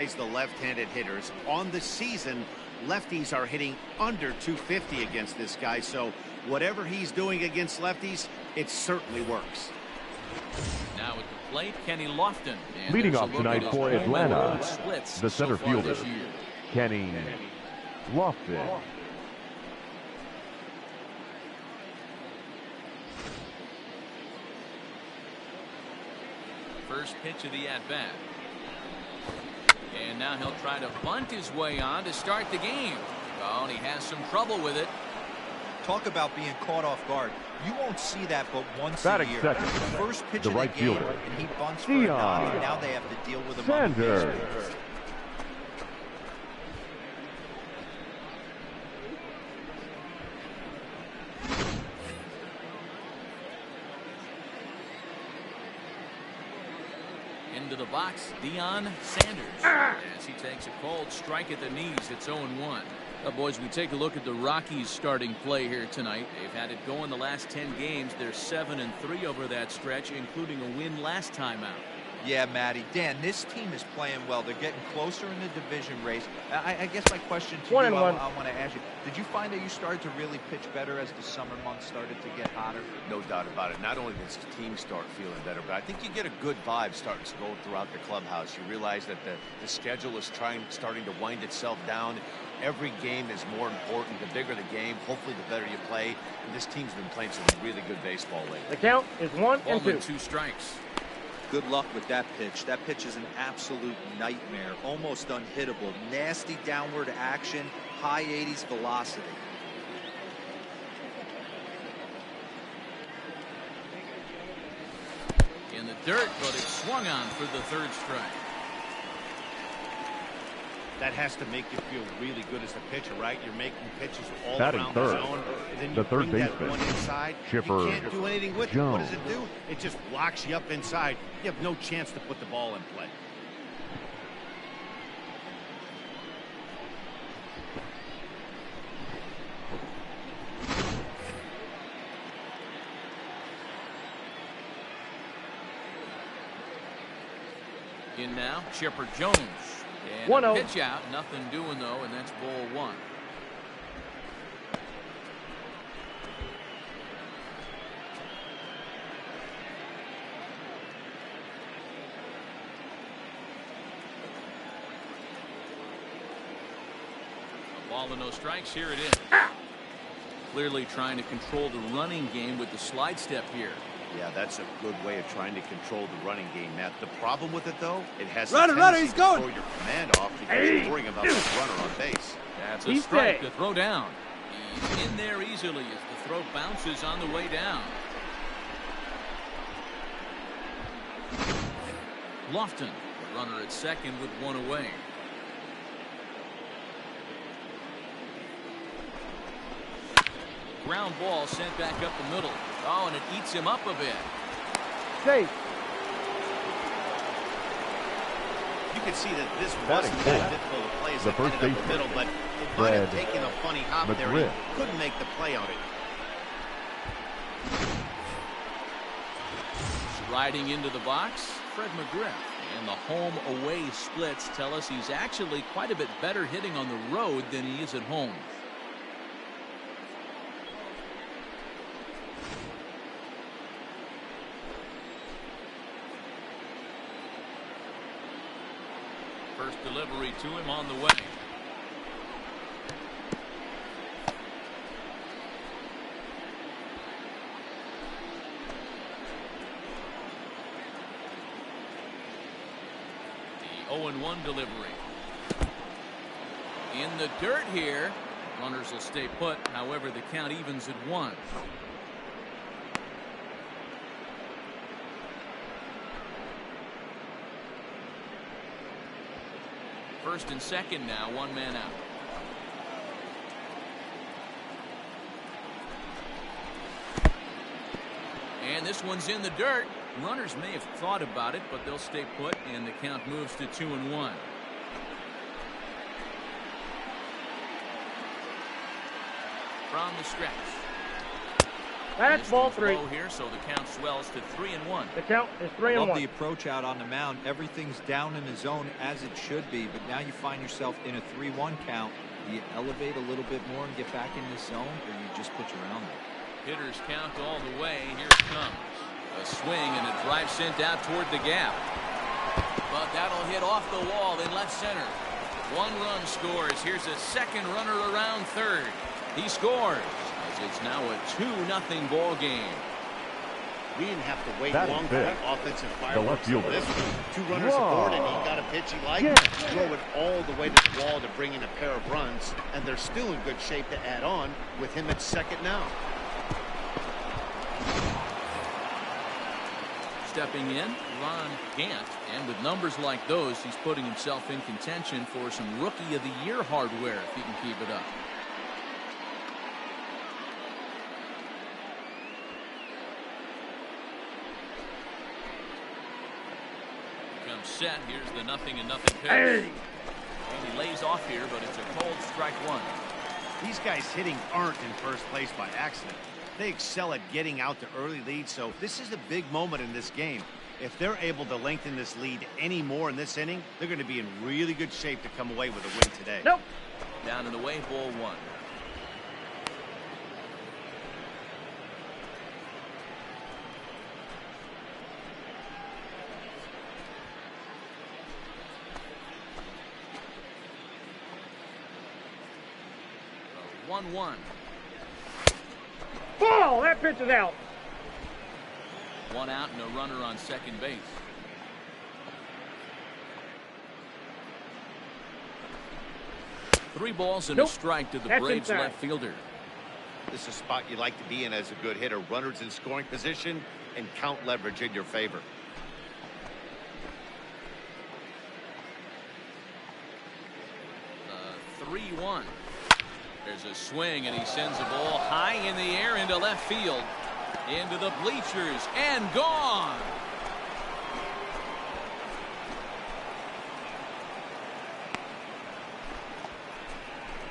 The left-handed hitters on the season, lefties are hitting under 250 against this guy, so whatever he's doing against lefties, it certainly works. Now at the plate, Kenny Lofton. Leading off tonight for Atlanta, the center fielder, Kenny Lofton. First pitch of the at-bat. And now he'll try to bunt his way on to start the game. Oh, and he has some trouble with it. Talk about being caught off guard. You won't see that but once a year. Second, first pitch the of right the game, fielder, and he bunts for a nod, and now they have to deal with him on the base. Into the box, Deion Sanders. As he takes a cold strike at the knees, it's 0-1. Boys, we take a look at the Rockies starting play here tonight. They've had it going the last 10 games. They're 7-3 over that stretch, including a win last time out. Yeah, Matty. Dan, this team is playing well. They're getting closer in the division race. I guess my question to you, I want to ask you, did you find that you started to really pitch better as the summer months started to get hotter? No doubt about it. Not only does the team start feeling better, but I think you get a good vibe starting to go throughout the clubhouse. You realize that the schedule is starting to wind itself down. Every game is more important. The bigger the game, hopefully the better you play. And this team's been playing some really good baseball lately. The count is 1-2. 2 strikes. Good luck with that pitch. That pitch is an absolute nightmare. Almost unhittable. Nasty downward action. High 80s velocity. In the dirt, but it swung on for the third strike. That has to make you feel really good as a pitcher, right? You're making pitches all Batting around third, the zone. And then the you third bring that baseman, one inside. Chipper You can't do anything with it. Jones. What does it do? It just locks you up inside. You have no chance to put the ball in play. In now, Chipper Jones. And 1-0. pitch out, nothing doing though, and that's ball 1. A ball and no strikes. Here it is. Clearly trying to control the running game with the slide step here. Yeah, that's a good way of trying to control the running game, Matt. The problem with it, though, it has Runner, he's going. to throw your command off because you're worrying about the runner on base. That's a strike to throw down. He's in there easily as the throw bounces on the way down. Lofton, the runner at second with one away. Ground ball sent back up the middle. Oh, and it eats him up a bit. Safe. You can see that this wasn't that difficult to play as the first baseman, middle, but it might have taken a funny hop there. He couldn't make the play on it. Striding into the box, Fred McGriff. And the home-away splits tell us he's actually quite a bit better hitting on the road than he is at home. First delivery to him on the way. The 0-1 delivery. In the dirt here. Runners will stay put. However, the count evens at 1. First and second now, one man out. And this one's in the dirt. Runners may have thought about it, but they'll stay put, and the count moves to 2-1. From the stretch. That's ball 3. Here, so the count swells to 3-1. The count is 3-1. Love the approach out on the mound. Everything's down in the zone as it should be, but now you find yourself in a 3-1 count. Do you elevate a little bit more and get back in this zone, or you just pitch around it? Hitters count all the way. Here it comes. A swing and a drive sent out toward the gap. But that'll hit off the wall in left center. 1 run scores. Here's a second runner around third. He scores as it's now a 2-0 ball game. We didn't have to wait long for that offensive fireworks. The left fielder. This one, 2 runners aboard, and he got a pitch he liked. Drove it all the way to the wall to bring in a pair of runs, and they're still in good shape to add on with him at second now. Stepping in, Ron Gant, and with numbers like those, he's putting himself in contention for some Rookie of the Year hardware if he can keep it up. Comes set. Here's the 0-0 pitch. Hey. And he lays off here, but it's a cold strike 1. These guys hitting aren't in first place by accident. They excel at getting out to early leads, so this is a big moment in this game. If they're able to lengthen this lead any more in this inning, they're going to be in really good shape to come away with a win today. Nope. Down in the way, ball 1. A 1-1. Ball! That pitch is out. 1 out and a runner on second base. Three balls and a strike to the Braves left fielder. This is a spot you like to be in as a good hitter. Runners in scoring position and count leverage in your favor. The 3-1. There's a swing, and he sends the ball high in the air into left field. Into the bleachers, and gone.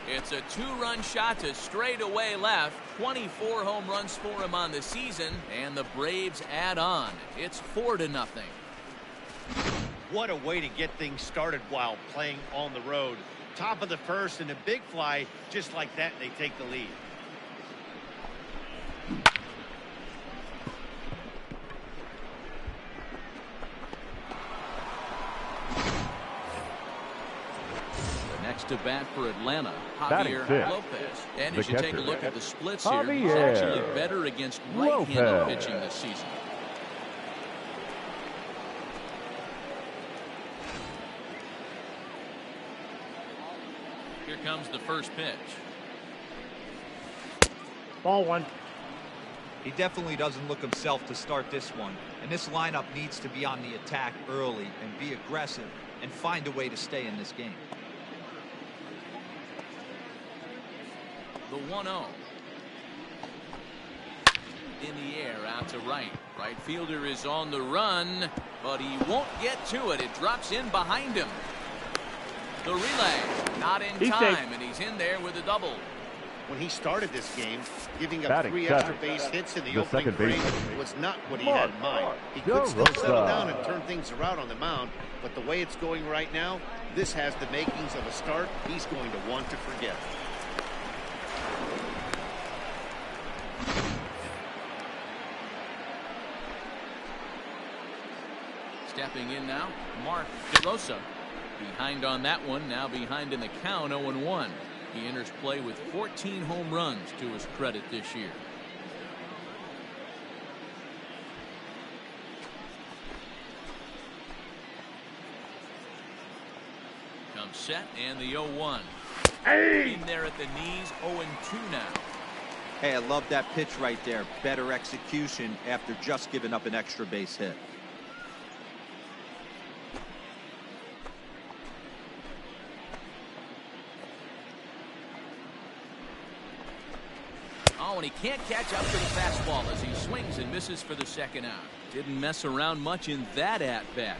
It's a 2-run shot to straightaway left. 24 home runs for him on the season, and the Braves add on. It's 4-0. What a way to get things started while playing on the road. Top of the first and a big fly, just like that, they take the lead. To bat for Atlanta, Javier Lopez. And you should take a look at the splits here. He's actually better against right-handed pitching this season. Here comes the first pitch. Ball 1. He definitely doesn't look himself to start this one. And this lineup needs to be on the attack early and be aggressive and find a way to stay in this game. The 1-0. In the air, out to right. Right fielder is on the run, but he won't get to it. It drops in behind him. The relay, not in time, and he's in there with a double. When he started this game, giving up 3 extra base hits in the opening frame was not what he had in mind. He could still settle down and turn things around on the mound, but the way it's going right now, this has the makings of a start he's going to want to forget. Stepping in now, Mark DeRosa. Behind on that one, now behind in the count, 0-1. He enters play with 14 home runs to his credit this year. Comes set, and the 0-1. In there at the knees, 0-2 now. Hey, I love that pitch right there. Better execution after just giving up an extra base hit. Oh, and he can't catch up to the fastball as he swings and misses for the second out. Didn't mess around much in that at-bat.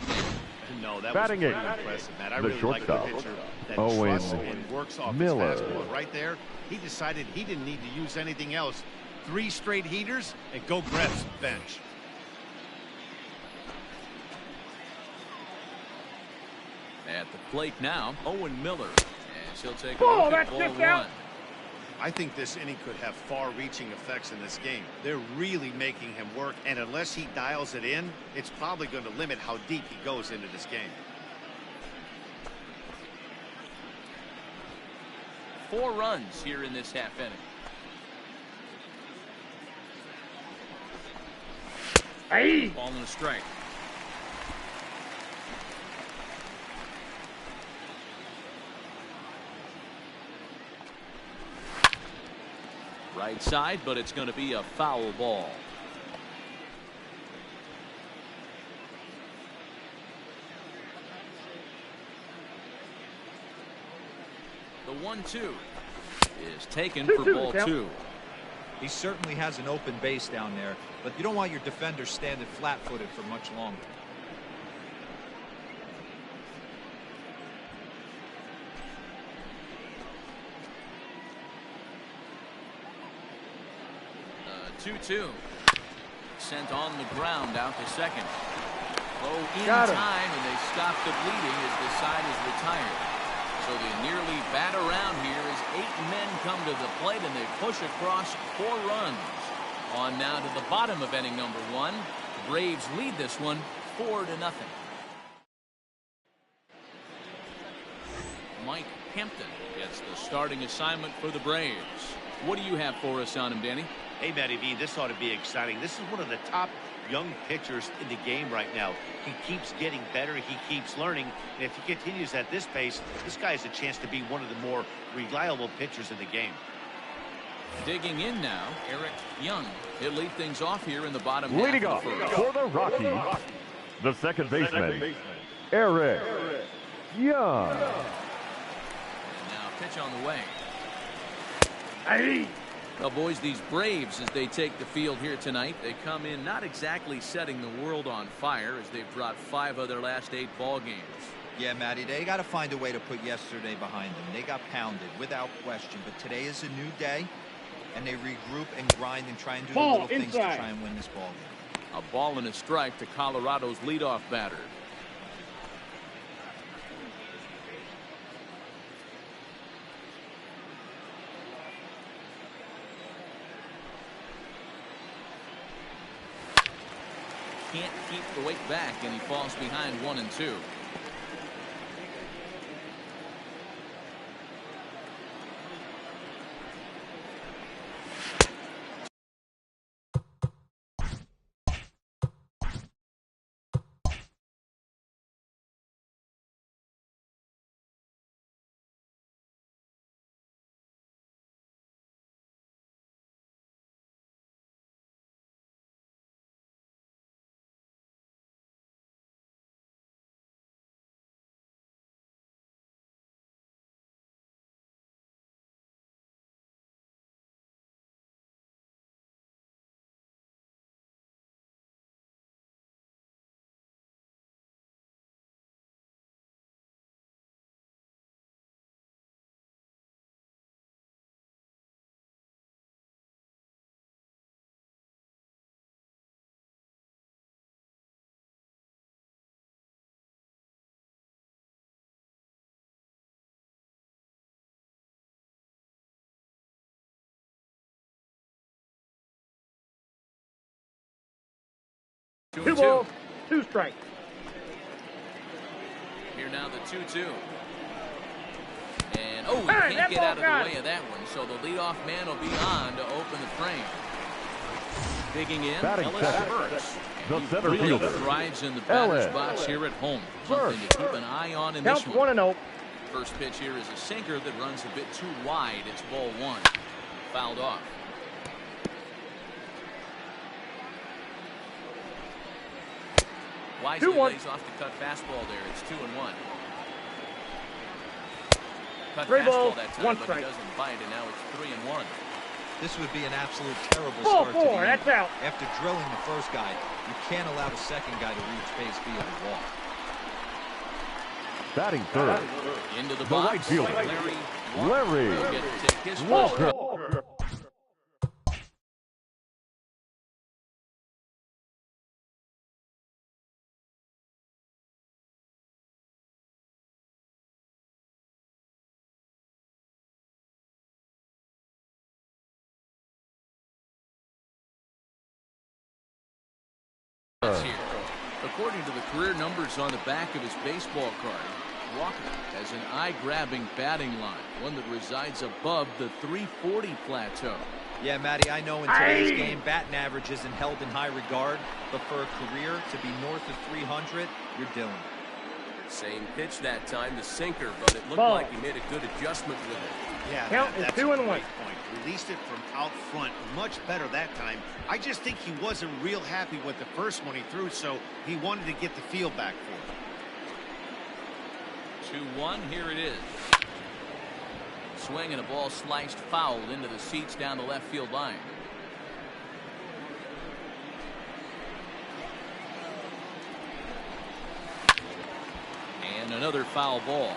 No, that was pretty impressive, Matt. I really like the pitcher that trusts and works off his fastball. Right there, he decided he didn't need to use anything else. 3 straight heaters and go grab some bench. At the plate now, Owen Miller. And she'll take a look at ball 1. I think this inning could have far-reaching effects in this game. They're really making him work, and unless he dials it in, it's probably going to limit how deep he goes into this game. 4 runs here in this half inning. Hey! Ball and a strike. Right side, but it's going to be a foul ball. The 1-2 is taken for ball 2. He certainly has an open base down there, but you don't want your defender standing flat-footed for much longer. The 2-2 sent on the ground out to second. Oh, in Got him. time, and they stop the bleeding as the side is retired. So they nearly bat around here as 8 men come to the plate and they push across 4 runs. On now to the bottom of inning number 1. Braves lead this one 4-0. Mike Hampton gets the starting assignment for the Braves. What do you have for us on him, Danny? Hey, Matty V, this ought to be exciting. This is one of the top young pitchers in the game right now. He keeps getting better. He keeps learning. And if he continues at this pace, this guy has a chance to be one of the more reliable pitchers in the game. Digging in now, Eric Young. He'll lead things off here in the bottom Leading half off of the first. for the Rockies, the second baseman, Eric Young. And now pitch on the way. Hey! Well, boys, these Braves, as they take the field here tonight, they come in not exactly setting the world on fire as they've dropped 5 of their last 8 ball games. Yeah, Matty, they got to find a way to put yesterday behind them. They got pounded without question, but today is a new day, and they regroup and grind and try and do the little things to try and win this ball game. A ball and a strike to Colorado's leadoff batter. Can't keep the weight back, and he falls behind 1-2. Two balls, 2 strikes. Here now the 2-2. And, oh, he Hey, can't get out of the got way of that one, so the leadoff man will be on to open the frame. Digging in, Batting Ellis second, Burks. the He center really fielder, thrives in the batter's Ellis box here at home. Something to keep an eye on in this Count one. 1-0. First pitch here is a sinker that runs a bit too wide. It's ball 1. Fouled off. Wisely 2-1. lays off the cut fastball there. It's 2-1. Cut 3 fastball balls, that time, 1 but strike. he doesn't bite, and now it's 3-1. This would be an absolute terrible Ball start to the 4, that's inning. out. After drilling the first guy, you can't allow the second guy to reach base via the wall. batting third, Into the the box. right fielder, Larry Larry will get to take his first Walker. starts here. According to the career numbers on the back of his baseball card, Walker has an eye-grabbing batting line, one that resides above the 340 plateau. Yeah, Matty, I know in today's game, batting average isn't held in high regard, but for a career to be north of 300, you're doing it. Same pitch that time, the sinker, but it looked like he made a good adjustment with it. Yeah, Count is 2-1. Point. Released it from out front much better that time. I just think he wasn't real happy with the first one he threw, so he wanted to get the feel back for it. 2-1, here it is. Swing and a ball sliced foul into the seats down the left field line. And another foul ball.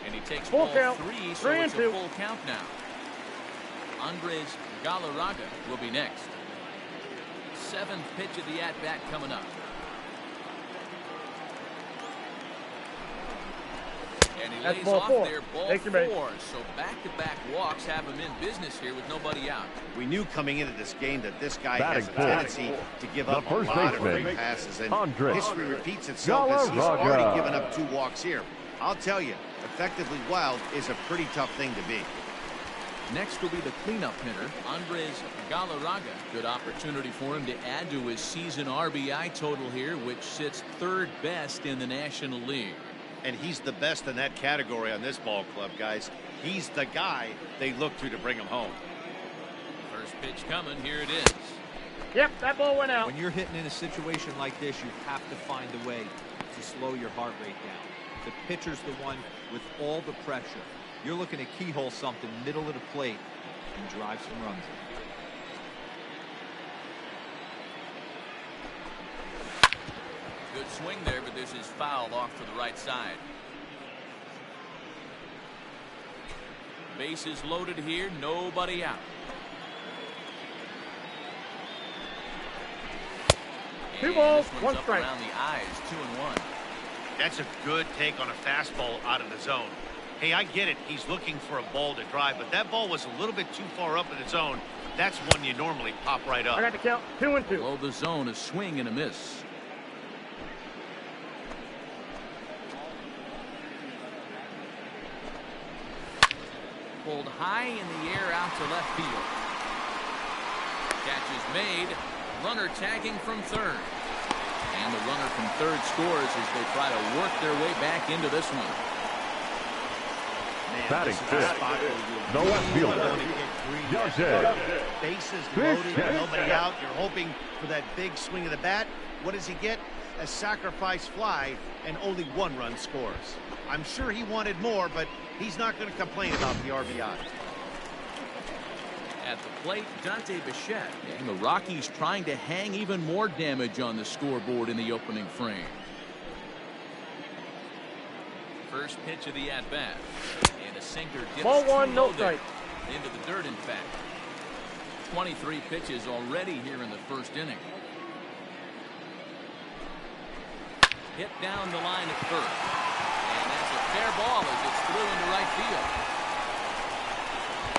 And he takes full ball count. 3, so it's a full count now. Andres Galarraga will be next. 7th pitch of the at-bat coming up. And he lays off there, ball 4. So back-to-back walks have him in business here with nobody out. We knew coming into this game that this guy has a tendency to give up a lot of free passes, and history repeats itself as he's already given up 2 walks here. I'll tell you, effectively wild is a pretty tough thing to be. Next will be the cleanup hitter, Andres Galarraga. Good opportunity for him to add to his season RBI total here, which sits 3rd best in the National League. And he's the best in that category on this ball club, guys. He's the guy they look to bring him home. First pitch coming, here it is. Yep, that ball went out. When you're hitting in a situation like this, you have to find a way to slow your heart rate down. The pitcher's the one with all the pressure. You're looking to keyhole something middle of the plate and drive some runs. Good swing there, but this is fouled off to the right side. Bases loaded here, nobody out. 2 balls, 1 up strike. Around the eyes, 2-1. That's a good take on a fastball out of the zone. Hey, I get it. He's looking for a ball to drive, but that ball was a little bit too far up in the zone. That's one you normally pop right up. I got the count. 2-2. Below the zone, a swing and a miss. Pulled high in the air out to left field. Catch is made. Runner tagging from 3rd. And the runner from 3rd scores as they try to work their way back into this one. Man, batting 5th, the left fielder, Judge. Bases loaded, nobody out. You're hoping for that big swing of the bat. What does he get? A sacrifice fly, and only 1 run scores. I'm sure he wanted more, but he's not going to complain about the RBI. At the plate, Dante Bichette, and the Rockies trying to hang even more damage on the scoreboard in the opening frame. First pitch of the at-bat. And a sinker dips ball 1, no strike. Into the dirt, in fact. 23 pitches already here in the 1st inning. Hit down the line at 1st. And that's a fair ball as it's through into right field.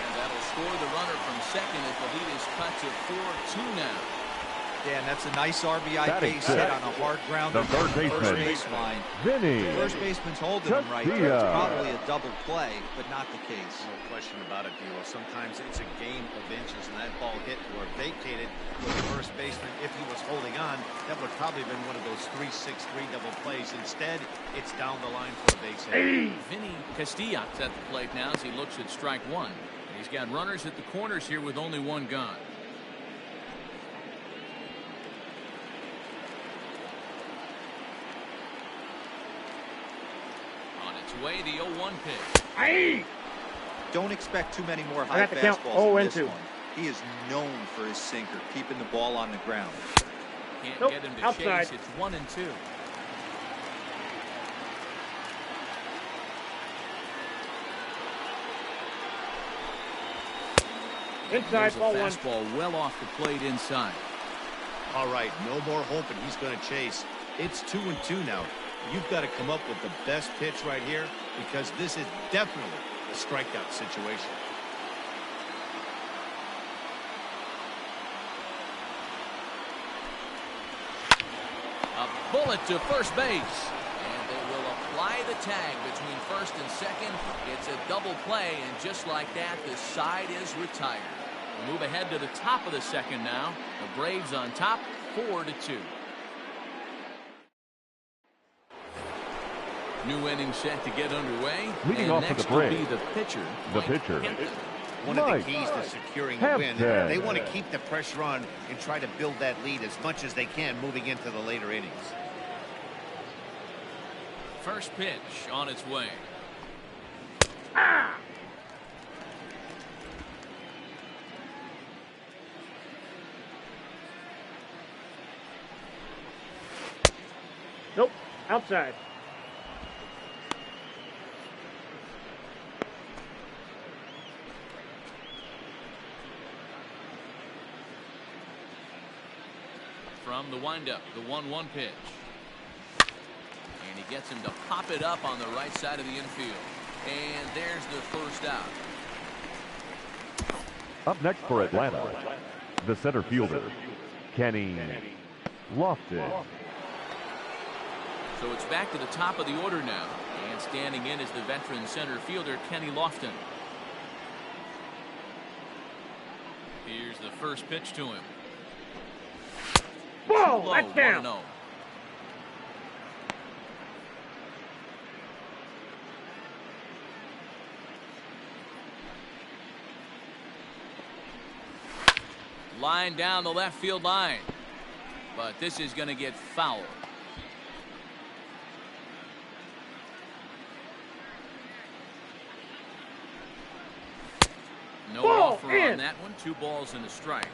And that'll score the runner from 2nd as the lead is cut to 4-2 now. Dan, that's a nice RBI base hit on a hard grounder. The 3rd baseman, baseline. Vinny. The first baseman's holding him right there. It's probably a double play, but not the case. No question about it, D'Lo. Sometimes it's a game of inches, and that ball hit or vacated with the first baseman. If he was holding on, that would probably have been one of those 3-6-3 double plays. Instead, it's down the line for a base hit. Vinny Castilla's at the plate now as he looks at strike 1. He's got runners at the corners here with only 1 gone. Way the 0-1 pitch. Aye. Don't expect too many more high fastballs in this one. He is known for his sinker, keeping the ball on the ground. Can't Nope, get him to outside. chase. It's 1-2. Inside, ball 1. Fastball well off the plate inside. All right, no more hoping he's going to chase. It's 2-2 now. You've got to come up with the best pitch right here because this is definitely a strikeout situation. A bullet to first base. And they will apply the tag between first and second. It's a double play, and just like that, the side is retired. We'll move ahead to the top of the second now. The Braves on top, 4-2. New inning set to get underway. Leading off for the Braves, be the pitcher. One of the keys to securing a win, they want to keep the pressure on and try to build that lead as much as they can moving into the later innings. First pitch on its way. Nope. Outside. From the windup, the 1-1 pitch. And he gets him to pop it up on the right side of the infield. And there's the first out. Up next for Atlanta, the center fielder, Kenny Lofton. So it's back to the top of the order now. And standing in is the veteran center fielder, Kenny Lofton. Here's the first pitch to him. Ball, that's down. 1-0. Line down the left field line. But this is going to get fouled. No offer on that one. 2 balls and a strike.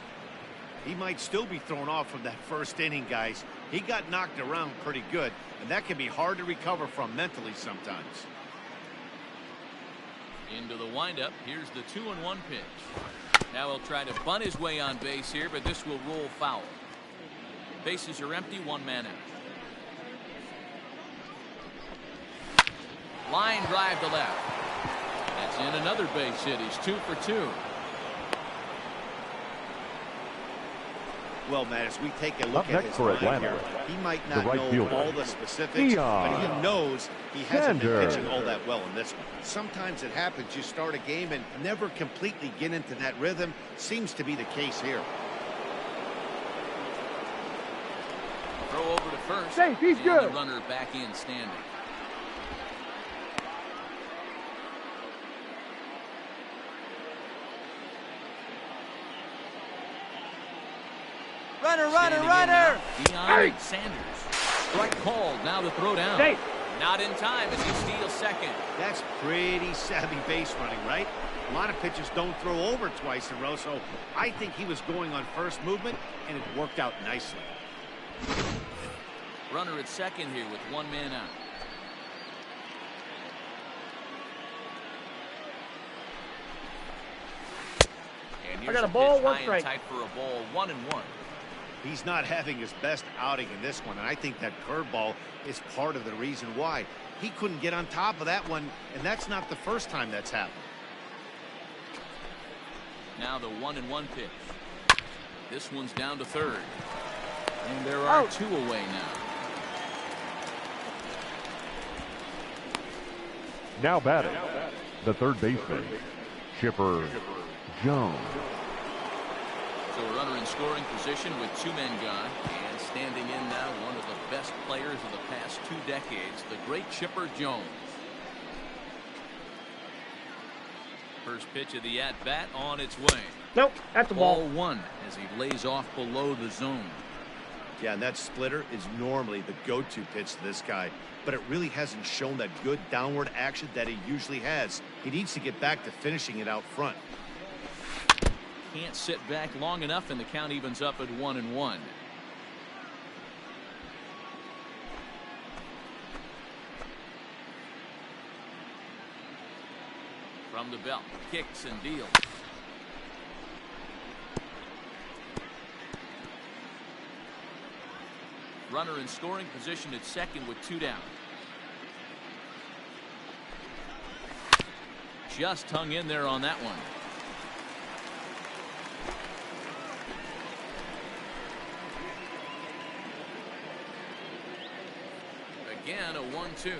He might still be thrown off from that first inning, guys. He got knocked around pretty good, and that can be hard to recover from mentally sometimes. Into the windup. Here's the 2-1 pitch. Now he'll try to bunt his way on base here, but this will roll foul. Bases are empty, 1 man out. Line drive to left. That's in another base hit. He's 2 for 2. Well, Matt, as we take a look Up at next his for line Atlanta, here, he might not right know fielder, all the specifics, but he knows he hasn't been Sander. pitching all that well in this one. Sometimes it happens. You start a game and never completely get into that rhythm. Seems to be the case here. Throw over to first. Safe, he's and good. The runner back in standing. Runner! Deion Sanders. Strike called. Now the throw down. Safe. Not in time as he steals second. That's pretty savvy base running, right? A lot of pitchers don't throw over twice in a row, so I think he was going on first movement, and it worked out nicely. Runner at second here with 1 man out. And I got a ball, 1 strike. Tight for a ball, 1-1. He's not having his best outing in this one, and I think that curveball is part of the reason why. He couldn't get on top of that one, and that's not the first time that's happened. Now the 1-1 pitch. This one's down to third. And there are 2 away now. Now batting, the third baseman, Chipper Jones. So a runner in scoring position with 2 men gone. And standing in now, one of the best players of the past 2 decades, the great Chipper Jones. First pitch of the at-bat on its way. Nope, that's a ball. Ball 1 as he lays off below the zone. Yeah, and that splitter is normally the go-to pitch to this guy, but it really hasn't shown that good downward action that he usually has. He needs to get back to finishing it out front. Can't sit back long enough, and the count evens up at 1-1. From the belt, kicks and deals. Runner in scoring position at second with 2 down. just hung in there on that one. Again, a 1-2.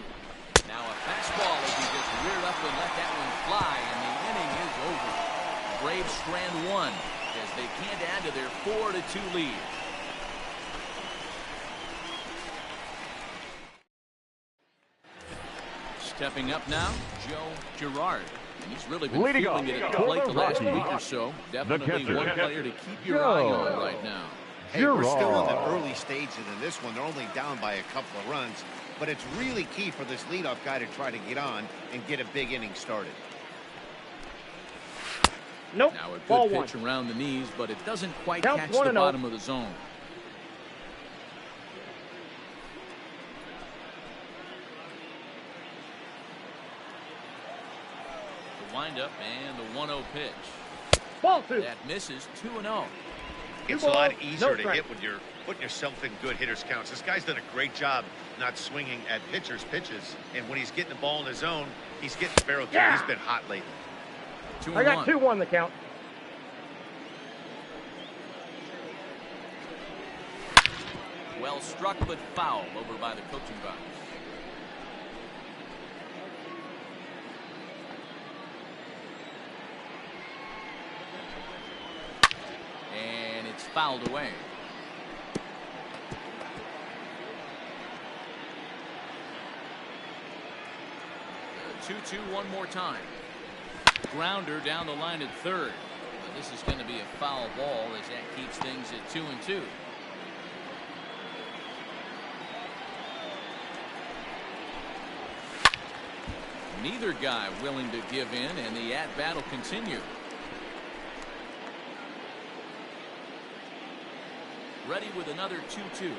Now a fastball as he just reared up and let that one fly, and the inning is over. Braves strand one as they can't add to their 4-2 lead. Stepping up now, Joe Girard. And he's really been feeling it at the plate the last week or so. Definitely one player to keep your eye on right now. Hey, we're still in the early stages of this one. They're only down by a couple of runs. But it's really key for this leadoff guy to try to get on and get a big inning started. Nope. Now a good pitch around the knees, but it doesn't quite catch the bottom of the zone. The windup and the 1-0 pitch. Ball 2. That misses 2-0. It's a lot easier to hit when you're putting yourself in good hitters counts. This guy's done a great job not swinging at pitchers' pitches. And when he's getting the ball in his zone, he's getting the barrel too. He's been hot lately. I got 2-1 the count. Well struck but foul over by the coaching box. And it's fouled away. 2-2 one more time. Grounder down the line at third. But this is going to be a foul ball as that keeps things at 2-2. Neither guy willing to give in, and the at-bat will continue. Ready with another 2-2.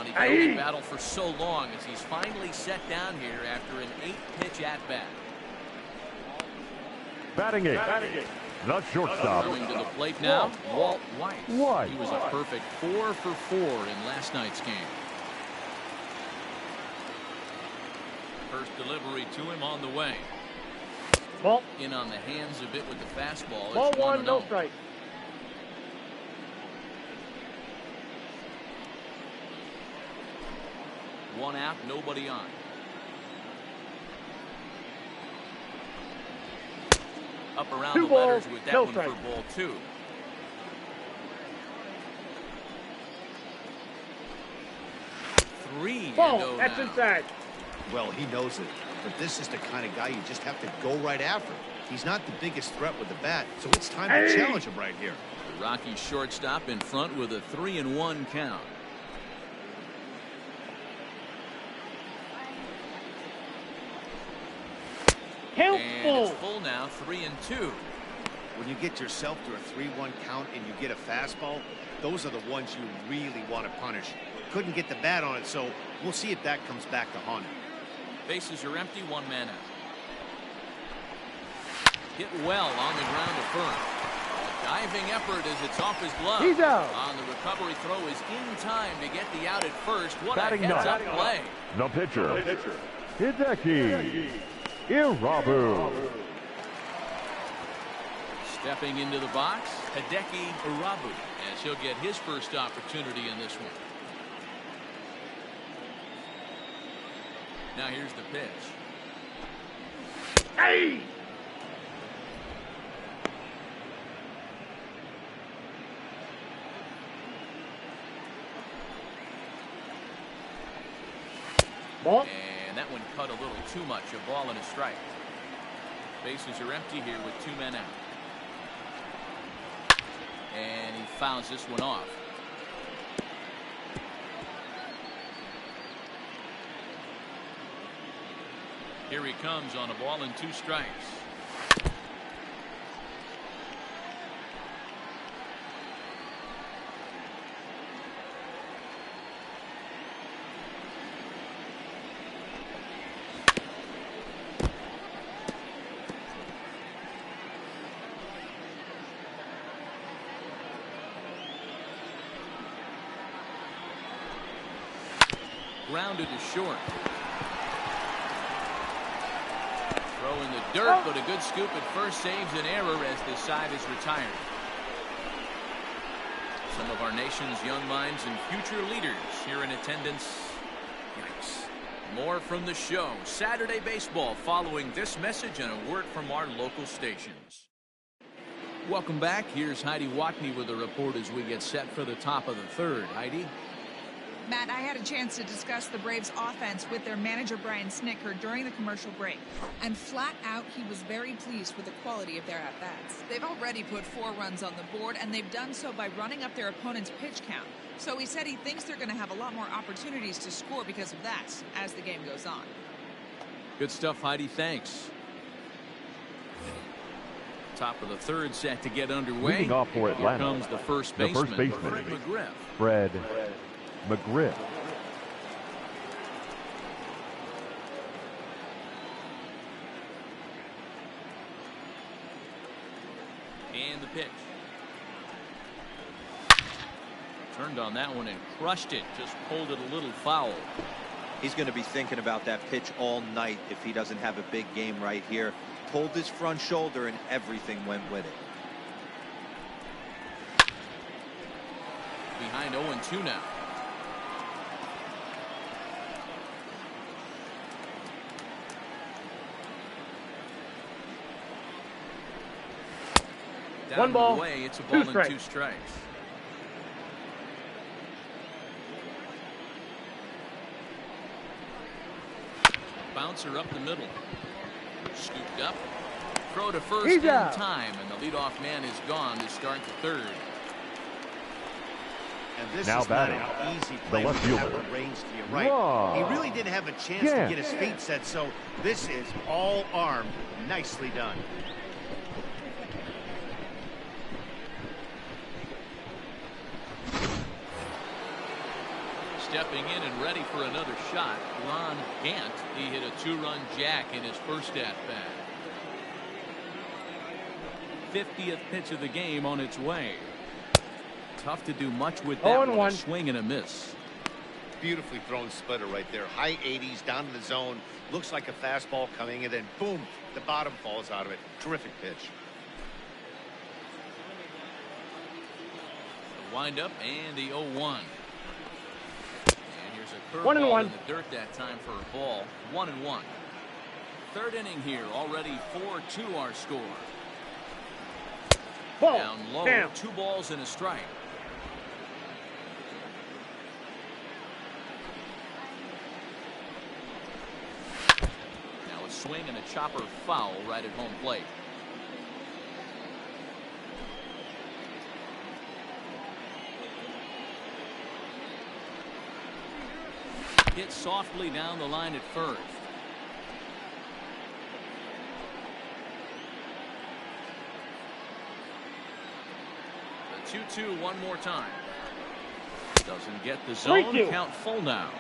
He can only battle for so long as he's finally set down here after an 8-pitch at-bat. Batting eight. The shortstop. Going to the plate now, Walt White. He was a perfect 4 for 4 in last night's game. First delivery to him on the way. Ball. In on the hands a bit with the fastball. Ball It's 1, no 1-0. strike. One out, nobody on. Up around the letters with that one for ball 2. Ball. That's inside. Well, he knows it. But this is the kind of guy you just have to go right after. He's not the biggest threat with the bat, so it's time to challenge him right here. The Rockies shortstop in front with a 3-1 count. And it's full now, 3-2. When you get yourself to a 3-1 count and you get a fastball, those are the ones you really want to punish. Couldn't get the bat on it, so we'll see if that comes back to haunt him. Bases are empty, 1 man out. Hit well on the ground to first. Diving effort as it's off his glove. He's out. On the recovery throw is in time to get the out at first. What a heads-up play. The pitcher. Hideki Irabu. Stepping into the box, Hideki Irabu, as he'll get his first opportunity in this one. Now here's the pitch. Ball. And that one cut a little too much. A ball and a strike. Bases are empty here with 2 men out. And he fouls this one off. Here he comes on a ball and 2 strikes. Grounded to short. Throw in the dirt, but a good scoop at first saves an error as this side is retired. Some of our nation's young minds and future leaders here in attendance. Yikes. More from the show. Saturday baseball following this message and a word from our local stations. Welcome back. Here's Heidi Watney with a report as we get set for the top of the third. Heidi? Matt, I had a chance to discuss the Braves offense with their manager Brian Snitker during the commercial break. And flat out, he was very pleased with the quality of their at-bats. They've already put 4 runs on the board, and they've done so by running up their opponent's pitch count. So he said he thinks they're going to have a lot more opportunities to score because of that as the game goes on. Good stuff, Heidi. Thanks. Top of the third set to get underway. Leading off for Atlanta, here comes the first baseman, Fred McGriff. Fred McGriff. And the pitch. Turned on that one and crushed it. Just pulled it a little foul. He's going to be thinking about that pitch all night if he doesn't have a big game right here. Pulled his front shoulder and everything went with it. Behind 0-2 now. Down 1 ball, away, it's a 2 ball and strikes. 2 strikes. Bouncer up the middle. Scooped up. Throw to first in time, and the leadoff man is gone to start the third. And this Now is batting, not an easy the play left when you have fielder. the range to your right. Whoa. He really didn't have a chance to get his feet set, so this is all arm. Nicely done. Stepping in and ready for another shot, Ron Gant. He hit a 2-run jack in his first at-bat. 50th pitch of the game on its way. Tough to do much with that one. A swing and a miss. Beautifully thrown splitter right there. High 80s down to the zone. Looks like a fastball coming, and then boom, the bottom falls out of it. Terrific pitch. The windup and the 0-1. Curveball 1-1 in the dirt that time for a ball. 1-1. Third inning here. Already 4-2 our score. Ball. Down low. Down. 2 balls and a strike. Now a swing and a chopper foul right at home plate. Hit softly down the line at first. The 2-2 one more time. Doesn't get the zone. Count full now.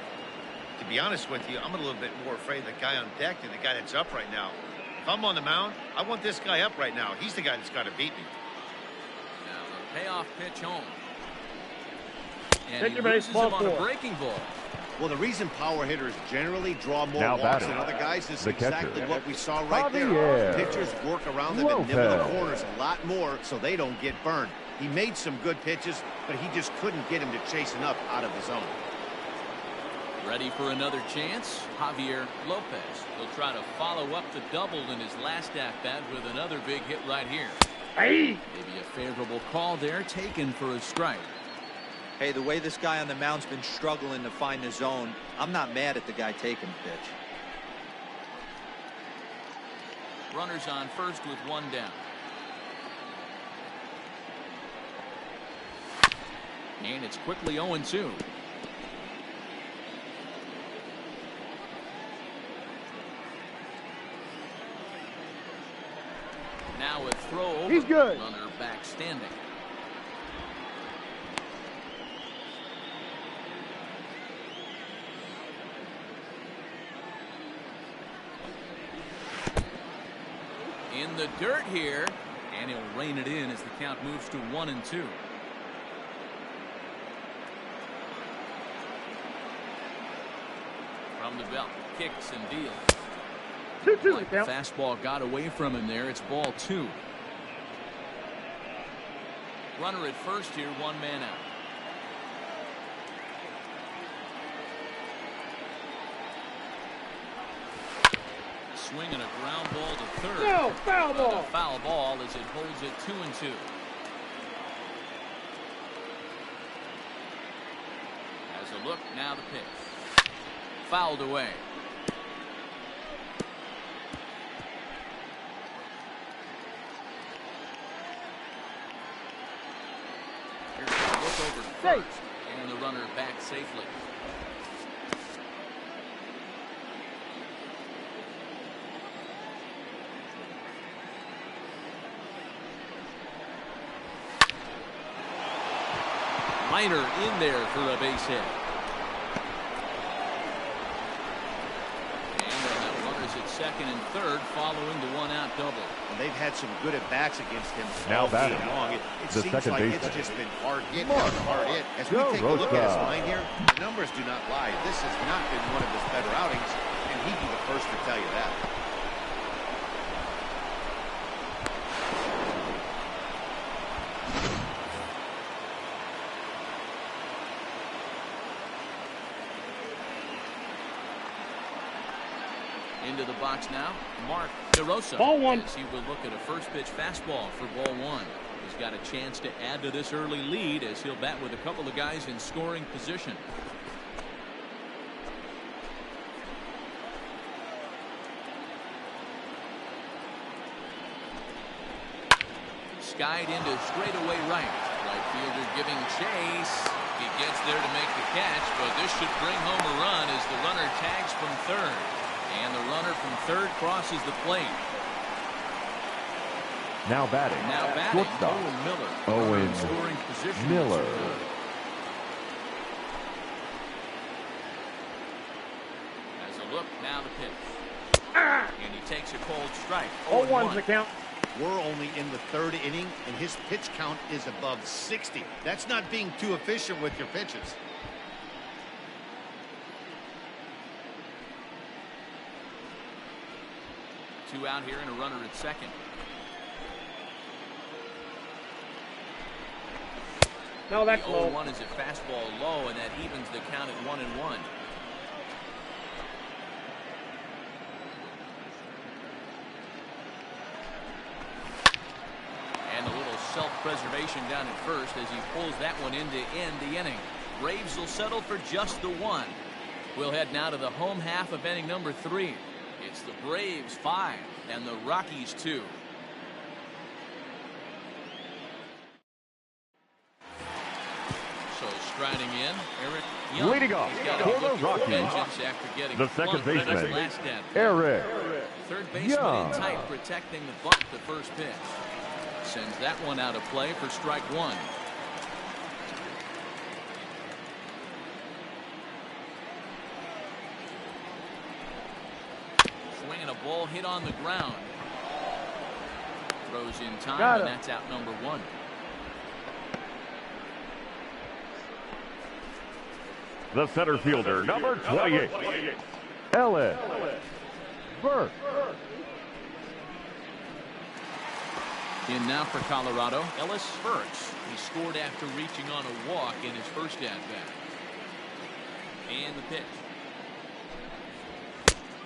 To be honest with you, I'm a little bit more afraid of the guy on deck than the guy that's up right now. If I'm on the mound, I want this guy up right now. He's the guy that's got to beat me. Now the payoff pitch home. And Take he your base, loses ball him on a 4. breaking ball. Well, the reason power hitters generally draw more Now walks batting, than other guys is the exactly catcher, what we saw right Javier there. Pitchers work around them and nibble the Lopez. corners a lot more so they don't get burned. He made some good pitches, but he just couldn't get him to chase enough out of the zone. Ready for another chance? Javier Lopez. He'll try to follow up the double in his last at-bat with another big hit right here. Hey. Maybe a favorable call there, taken for a strike. Hey, the way this guy on the mound's been struggling to find the zone, I'm not mad at the guy taking the pitch. Runners on first with 1 down. And it's quickly 0-2. Now a throw over. He's good. Runner back standing. In the dirt here, and he'll rein it in as the count moves to 1-2. From the belt, kicks and deals. 2-2 Like the fastball got away from him there. It's ball 2. Runner at first here, 1 man out. Swinging a ground ball to third. No, foul ball. A foul ball as it holds it 2-2. As a look, now the pitch. Fouled away. Here's a look over first, and the runner back safely. Liner in there for a base hit. And they'll have runners at second and third following the 1-out double. And they've had some good at-bats against him now all game batting, long. It the seems second like baseman. it's just been hard hit after hard hit. As we take a look at his line here, the numbers do not lie. This has not been one of his better outings, and he'd be the first to tell you that. Into the box now, Mark DeRosa. Ball 1. As he will look at a first pitch fastball for ball 1. He's got a chance to add to this early lead as he'll bat with a couple of guys in scoring position. Skied into straightaway right. Right fielder giving chase. He gets there to make the catch, but this should bring home a run as the runner tags from third. And the runner from third crosses the plate. Now batting, shortstop, Owen Miller. Owen Scoring position. Miller. As a look, now the pitch. And he takes a cold strike. 0-1's the count. We're only in the 3rd inning, and his pitch count is above 60. That's not being too efficient with your pitches. Two out here and a runner at second. No, that's the low. 0-1 is a fastball low, and that evens the count at 1-1. And a little self-preservation down at first as he pulls that one in to end the inning. Braves will settle for just the 1. We'll head now to the home half of inning number 3. It's the Braves 5 and the Rockies 2. So striding in, Eric Young. Leading off for the Rockies, after getting the second baseman, last at Eric third baseman Young. in tight, protecting the bunt the first pitch. Sends that one out of play for strike 1. Swinging a ball hit on the ground. Throws in time, and that's out number 1. The center fielder, number 28, Ellis Burke. In now for Colorado, Ellis Burks. He scored after reaching on a walk in his first at-bat. And the pitch.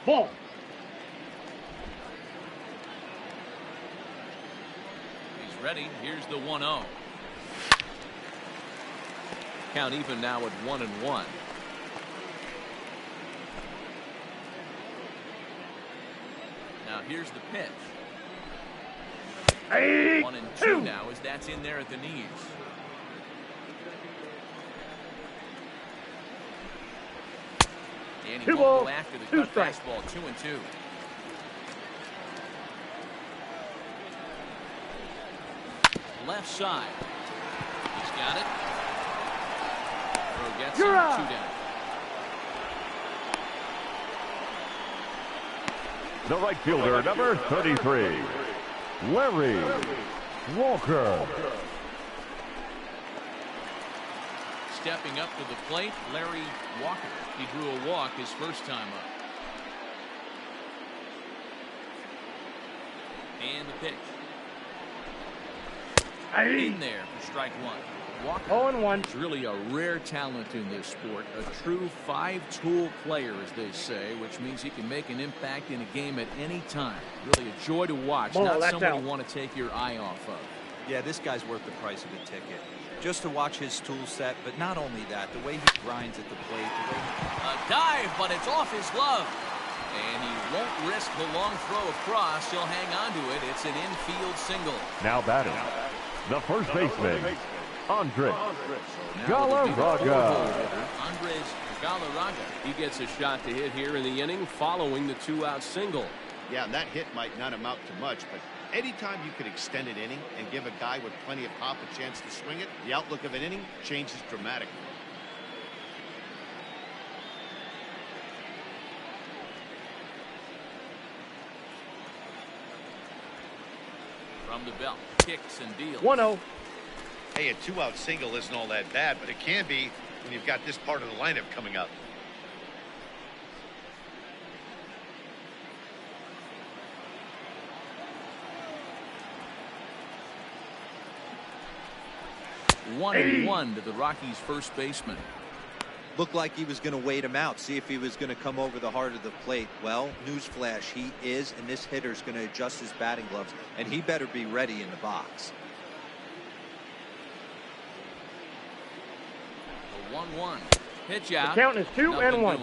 Ball. He's ready. Here's the 1-0. Count even now at 1-1. Now here's the pitch. 1-2 now as that's in there at the knees. And he won't go after the cut fastball. 2-2. Left side. He's got it. Throw gets him. 2 down. The right fielder, number 33, Larry Walker. Stepping up to the plate, Larry Walker. He drew a walk his first time up. pitch. In there for strike one. Walker 0-1. is really a rare talent in this sport. A true five-tool player, as they say, which means he can make an impact in a game at any time. Really a joy to watch. Not someone you want to take your eye off of. Yeah, this guy's worth the price of a ticket. Just to watch his tool set, but not only that, the way he grinds at the plate. A dive, but it's off his glove. And he won't risk the long throw across. He'll hang on to it. It's an infield single. Now batting, the first baseman, Andres Galarraga. Andres Galarraga. He gets a shot to hit here in the inning following the 2-out single. Yeah, and that hit might not amount to much, but anytime you can extend an inning and give a guy with plenty of pop a chance to swing it, the outlook of an inning changes dramatically. From the belt, kicks and deals. 1-0. Hey, a 2-out single isn't all that bad, but it can be when you've got this part of the lineup coming up. One to the Rockies' first baseman. Looked like he was going to wait him out, see if he was going to come over the heart of the plate. Well, newsflash, he is, and this hitter's going to adjust his batting gloves, and he better be ready in the box. The 1-1. Pitch out. The count is 2-1.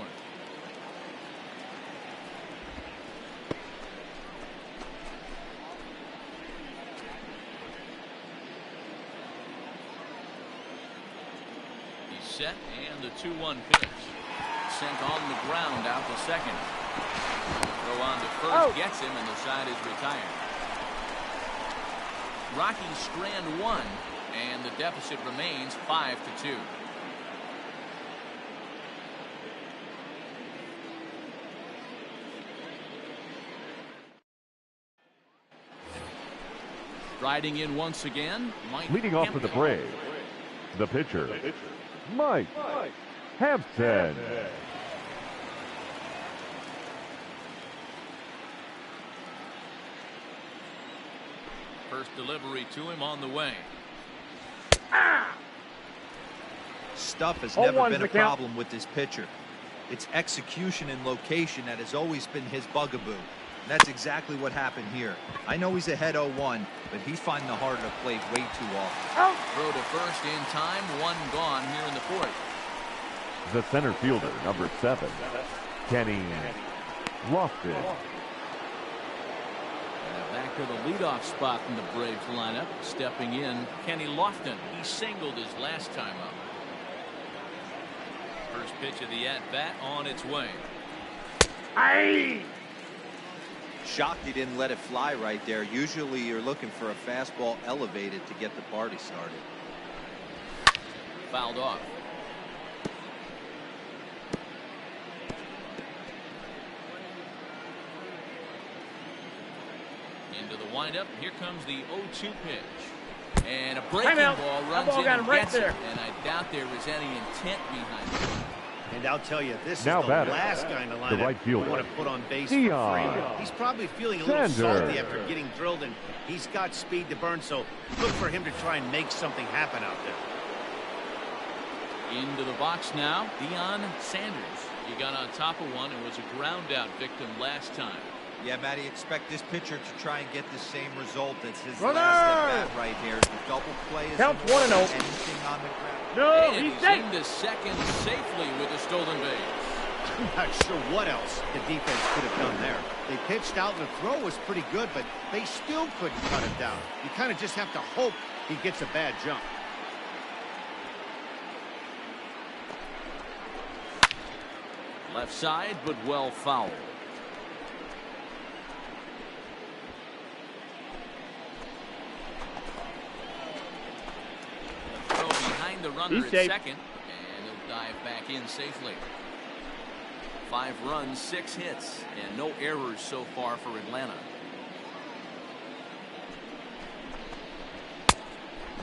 Set and the 2-1 pitch. Sent on the ground out to second. Throw on to first gets him, and the side is retired. Rockies strand one, and the deficit remains 5-2. Riding in once again, Mike. Leading off for the Braves, the pitcher, Mike Hampton. First delivery to him on the way. Stuff has never been a problem with this pitcher. It's execution and location that has always been his bugaboo. And that's exactly what happened here. I know he's ahead 0-1, but he's finding the heart of the plate way too often. Throw to first in time, one gone here in the fourth. The center fielder, number 7, Kenny Lofton. Back to the leadoff spot in the Braves lineup. Stepping in, Kenny Lofton. He singled his last time up. First pitch of the at-bat on its way. Shocked he didn't let it fly right there. Usually you're looking for a fastball elevated to get the party started. Fouled off. Into the windup. Here comes the 0-2 pitch. And a breaking ball runs in and gets it. And I doubt there was any intent behind it. And I'll tell you, this now is the last guy in the lineup the right fielder, want to put on base for free. He's probably feeling a little salty after getting drilled, and he's got speed to burn, so look for him to try and make something happen out there. Into the box now, Deion Sanders. He got on top of one and was a ground-out victim last time. Yeah, Matty, expect this pitcher to try and get the same result as his last at-bat right here. The double play is counts 1-0. Anything on the ground. No, and he's safe. into second safely with a stolen base. I'm not sure what else the defense could have done there. They pitched out, and the throw was pretty good, but they still couldn't cut it down. You kind of just have to hope he gets a bad jump. Left side, but well fouled. Throw behind the runner at second, and he'll dive back in safely. 5 runs, 6 hits, and no errors so far for Atlanta.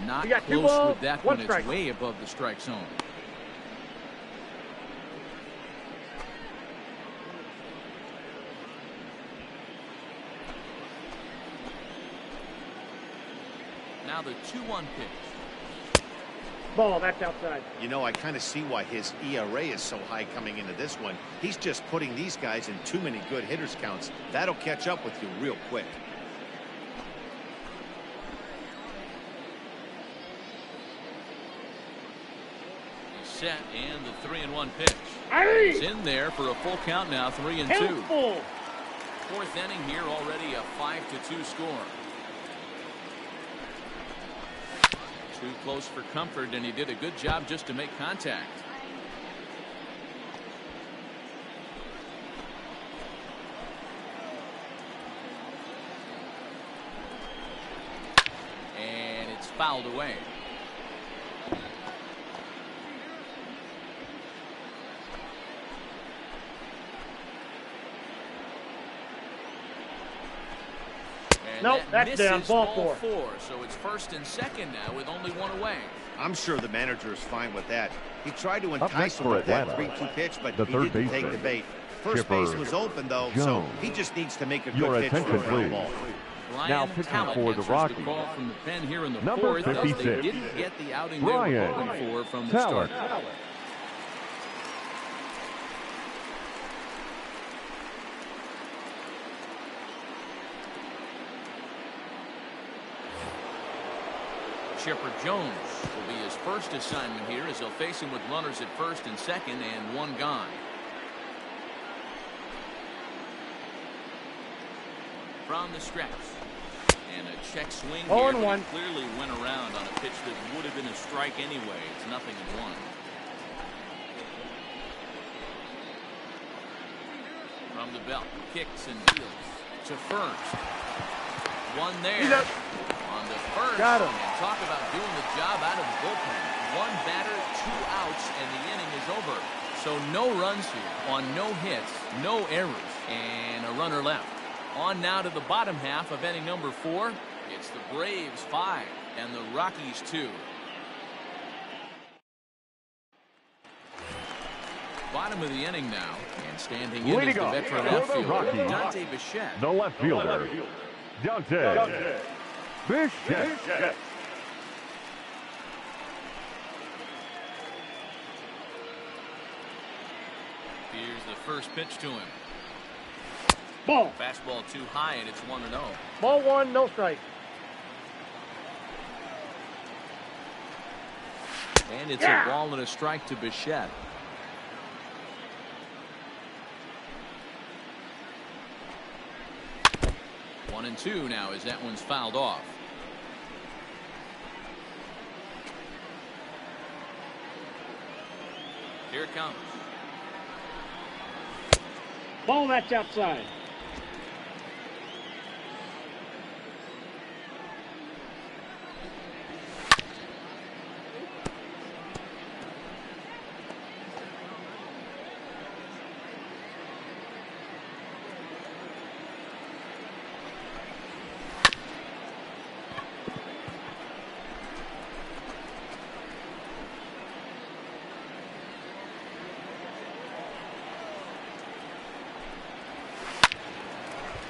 Not close with that one. It's way above the strike zone. now the 2-1 pitch. Ball, that's outside. You know, I kind of see why his ERA is so high coming into this one. He's just putting these guys in too many good hitters counts. That'll catch up with you real quick. He's set, and the 3-1 pitch. Aye. He's in there for a full count now, 3-2. Helpful. Fourth inning here, already a 5-2 score. Too close for comfort, and he did a good job just to make contact. And it's fouled away. Nope, that's down. Ball 4. So it's first and second now with only one away. I'm sure the manager is fine with that. He tried to entice him with that 3-2 pitch, but he didn't take the bait. First base was open, though, so he just needs to make a good pitch for a ground ball. Now pitching for the Rockies. The call from the pen here in the Number fourth, 56. They didn't get the outing they were hoping for from the start. Chipper Jones will be his first assignment here as they'll face him with runners at first and second and one gone. From the stretch. And a check swing here that clearly went around on a pitch that would have been a strike anyway. It's 0-1. From the belt, kicks and deals to first. One there. On the first, Got him. And talk about doing the job out of the bullpen. One batter, 2 outs, and the inning is over. So no runs here on no hits, no errors, and a runner left. On now to the bottom half of inning number 4. It's the Braves 5 and the Rockies 2. Bottom of the inning now, and standing in is the veteran outfielder, Dante Bichette. The left fielder, Dante. Bichette. Here's the first pitch to him. Ball. Fastball too high, and it's 1-0. Ball 1, no strike. And it's a ball and a strike to Bichette. One and 2 now as that one's fouled off. Here it comes. Ball, that's outside.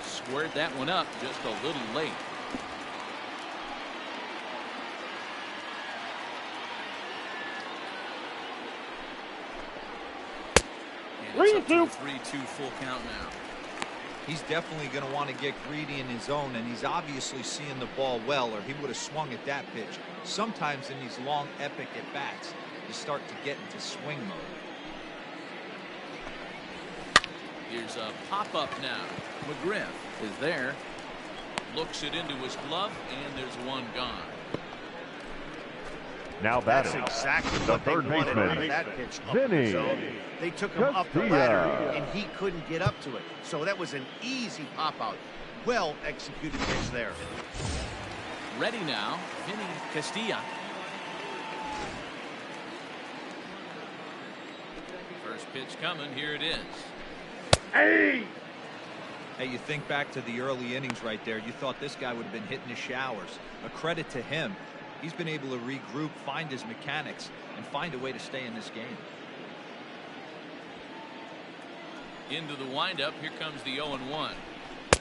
Squared that one up just a little late. And it's up to a 3-2 full count now. He's definitely going to want to get greedy in his zone, and he's obviously seeing the ball well, or he would have swung at that pitch. Sometimes in these long, epic at-bats, you start to get into swing mode. Here's a pop-up now. McGriff is there. Looks it into his glove, and there's one gone. Now batting. That's exactly the what third they wanted out of baseman, that pitch. Vinny. They took him up the ladder, and he couldn't get up to it. So that was an easy pop-out. Well executed pitch there. Ready now, Vinny Castilla. First pitch coming. Here it is. Hey! Hey, you think back to the early innings right there. You thought this guy would have been hitting the showers. A credit to him. He's been able to regroup, find his mechanics, and find a way to stay in this game. Into the windup. Here comes the 0-1.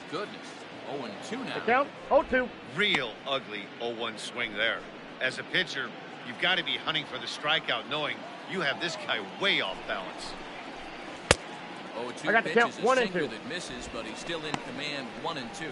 Goodness. 0-2 now. The count, 0-2. Real ugly 0-1 swing there. As a pitcher, you've got to be hunting for the strikeout, knowing you have this guy way off balance. 0-2 I got the pitch count, is a 1 and sinker 2. that misses, but he's still in command. 1-2.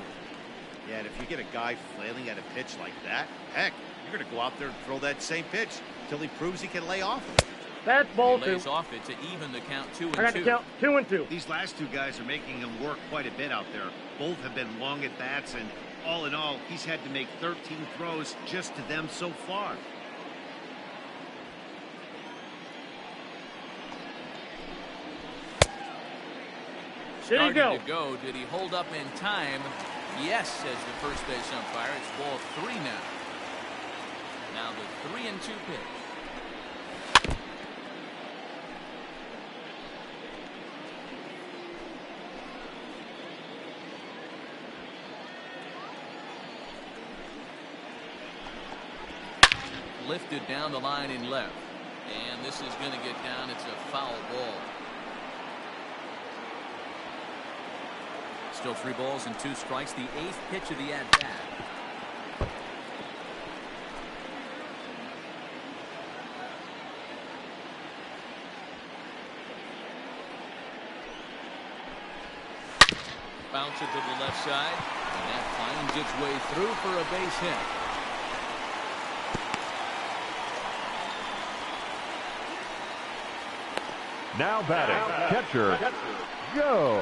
Yeah, and if you get a guy flailing at a pitch like that, heck, you're going to go out there and throw that same pitch till he proves he can lay off it. That's ball He 2. lays off it to even the count. 2-2. I got the count, 2-2. These last two guys are making him work quite a bit out there. Both have been long at bats, and all in all, he's had to make 13 throws just to them so far. Did he go? To go. Did he hold up in time? Yes, says the first base umpire. It's ball 3 now. Now the 3-2 pitch. Lifted down the line in left. And this is going to get down. It's a foul ball. Still 3 balls and 2 strikes. The 8th pitch of the at-bat. Bounce it to the left side. And that finds its way through for a base hit. Now batting, catcher, Joe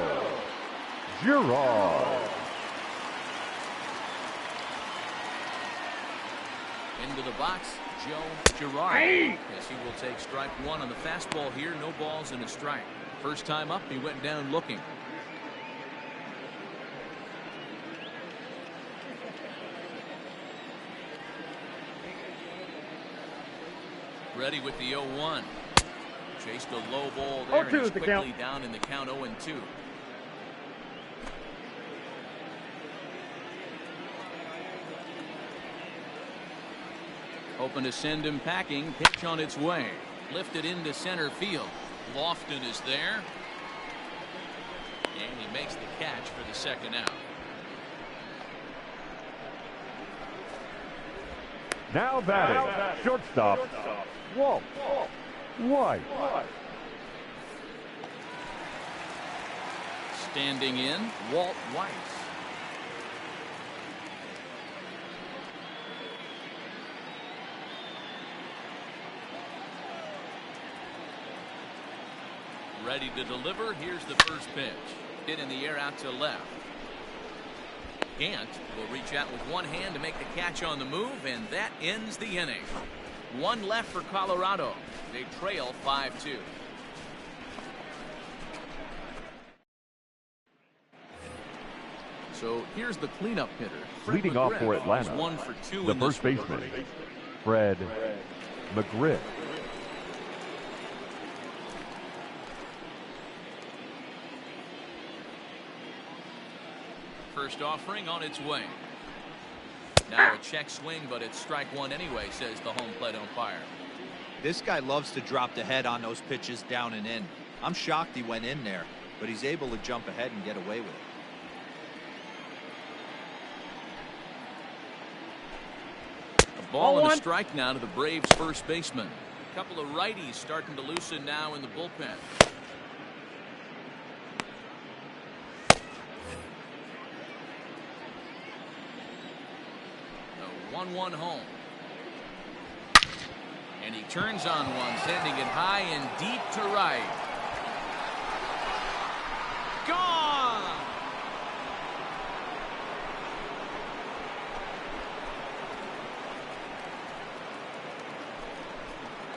Girard. Into the box, Joe Girard. As he will take strike 1 on the fastball here. No balls and a strike. First time up, he went down looking. Ready with the 0-1. Chased a low ball there, and he's quickly down in the count. 0-2. Hoping to send him packing. Pitch on its way. Lifted into center field. Lofton is there. And he makes the catch for the second out. Now batting, shortstop, Walt White. Standing in, Walt White. Ready to deliver. Here's the first pitch. Hit in the air out to left. Gant will reach out with one hand to make the catch on the move, and that ends the inning. 1 left for Colorado. They trail 5-2. So here's the cleanup hitter. Leading off for Atlanta, 1 for 2 the first baseman, Fred McGriff. First offering on its way. Now a check swing, but it's strike 1 anyway, says the home plate umpire. This guy loves to drop the head on those pitches down and in. I'm shocked he went in there, but he's able to jump ahead and get away with it. A ball and a strike now to the Braves first baseman. A couple of righties starting to loosen now in the bullpen. The 1-1 home. And he turns on one, sending it high and deep to right. Gone!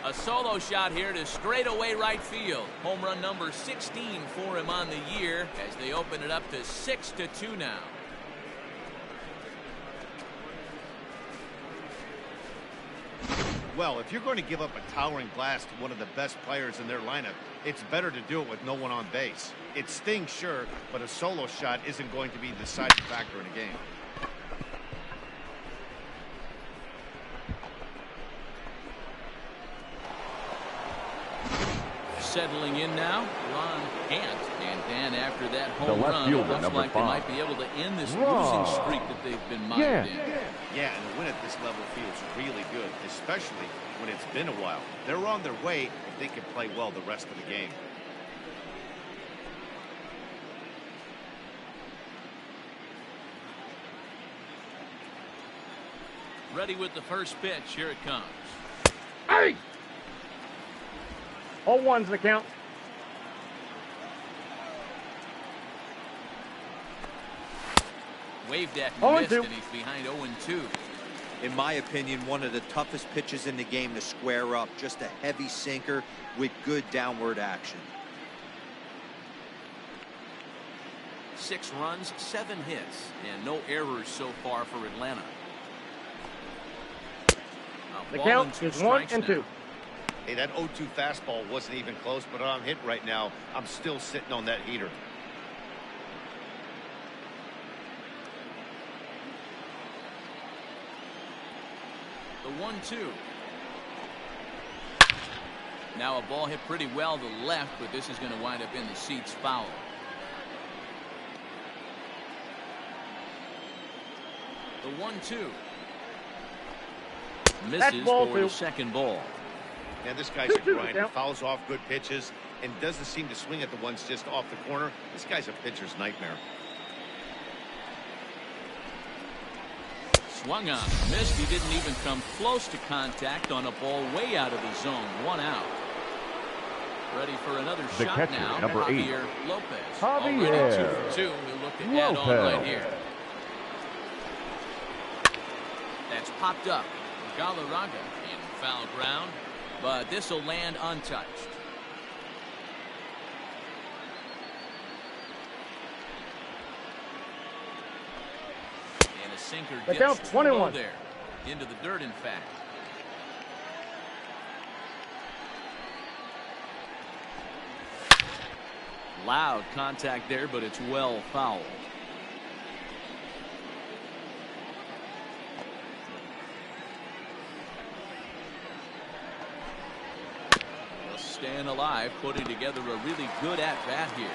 A solo shot here to straightaway right field. Home run number 16 for him on the year as they open it up to 6-2 now. Well, if you're going to give up a towering blast to one of the best players in their lineup, it's better to do it with no one on base. It stings, sure, but a solo shot isn't going to be the deciding factor in a game. Settling in now, Ron Gant, and And after that home run, it looks like they might be able to end this losing streak that they've been mired in. Yeah, and a win at this level feels really good, especially when it's been a while. They're on their way if they can play well the rest of the game. Ready with the first pitch. Here it comes. Hey! 0-1's the count. Waved at and missed, and he's behind 0-2. In my opinion, one of the toughest pitches in the game to square up. Just a heavy sinker with good downward action. 6 runs, 7 hits, and no errors so far for Atlanta. The count is 1-2. Hey, that 0-2 fastball wasn't even close, but on hit right now, I'm still sitting on that heater. The 1-2. Now a ball hit pretty well to the left, but this is going to wind up in the seats foul. The 1-2. Misses for the second ball. And this guy's a grinder. Fouls off good pitches and doesn't seem to swing at the ones just off the corner. This guy's a pitcher's nightmare. Swung on, missed. He didn't even come close to contact on a ball way out of the zone. 1 out. Ready for another shot catcher, now. number 8. Javier Lopez. Javier Already 2 for 2. He'll look to add on right here. That's popped up. Galarraga in foul ground, but this will land untouched. And a sinker gets 21 there. Into the dirt, in fact. Loud contact there, but it's well fouled. Staying alive, putting together a really good at-bat here.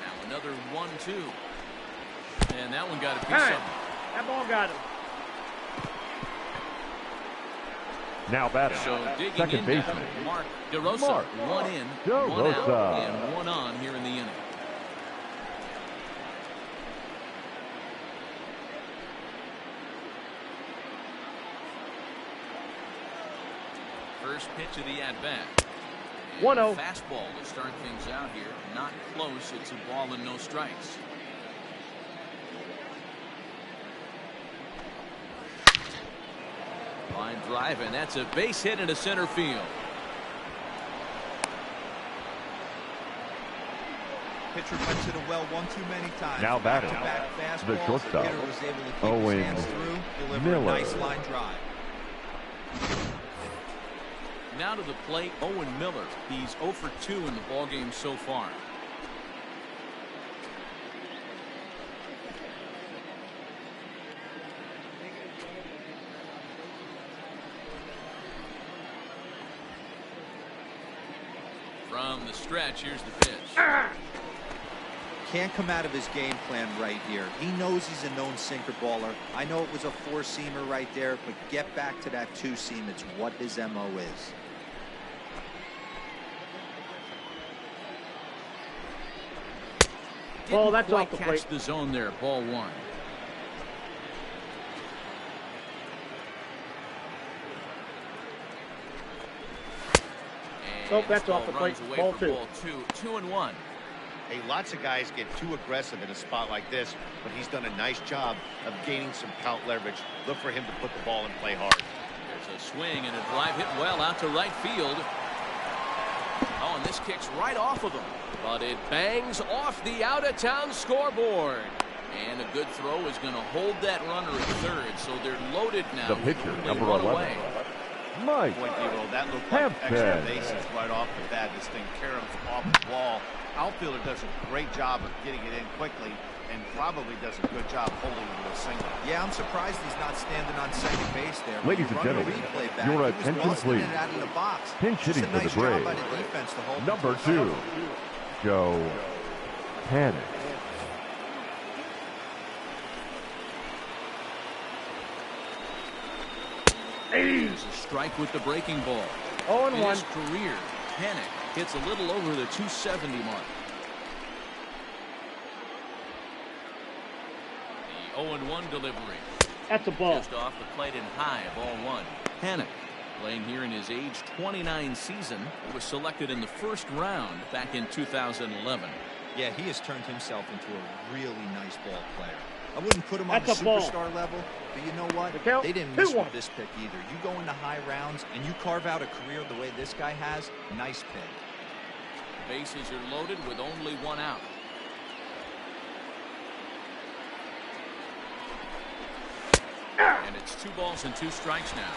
Now another 1-2. And that one got a piece of him. That ball got him. Now batting. So digging second in baseman. Mark DeRosa. 1 in, 1 out, and 1 on here in the inning. First pitch of the at-bat. 1-0. Fastball to start things out here. Not close. It's a ball and no strikes. Line drive, and that's a base hit into center field. Pitcher puts it well one too many times. Now batting. The shortstop. Owen Miller. A nice line drive. Now to the plate, Owen Miller. He's 0 for 2 in the ballgame so far. From the stretch, here's the pitch. Can't come out of his game plan right here. He knows he's a known sinker baller. I know it was a 4-seamer right there, but get back to that 2-seam. It's what his MO is. Well, that's Didn't off the quite plate. catch the zone there. Ball 1. Nope, that's off the plate. Ball 2. Ball 2. 2-1. Hey, lots of guys get too aggressive in a spot like this, but he's done a nice job of gaining some count leverage. Look for him to put the ball in play hard. There's a swing and a drive hit well out to right field. Oh, and this kicks right off of him. But it bangs off the out-of-town scoreboard. And a good throw is going to hold that runner at third, so they're loaded now. The pitcher, number 11. Mike that looked like extra bases right off the bat. This thing caroms off the wall. Outfielder does a great job of getting it in quickly and probably does a good job holding him to a single. Yeah, I'm surprised he's not standing on second base there. Ladies and gentlemen, your attention please. Pinch hitting for the Braves. Number 2, Joe Panic. There's a strike with the breaking ball. 0-1. In his career, Panic hits a little over the 270 mark. The 0-1 delivery. That's a ball. Just off the plate and high, ball 1. Panic, playing here in his age 29 season, was selected in the first round back in 2011. Yeah, he has turned himself into a really nice ball player. I wouldn't put him on the superstar level, but you know what? They didn't miss with this pick either. You go into high rounds and you carve out a career the way this guy has, nice pick. Bases are loaded with only 1 out. And it's 2 balls and 2 strikes now.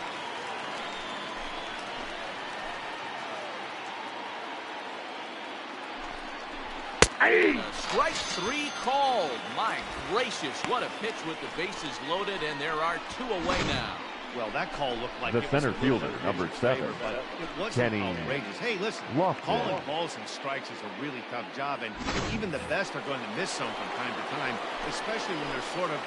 Strike 3 called. My gracious, what a pitch with the bases loaded, and there are 2 away now. Well, that call looked like the center fielder, number 7, Kenny. Hey, listen, calling balls and strikes is a really tough job, and even the best are going to miss some from time to time, especially when they're sort of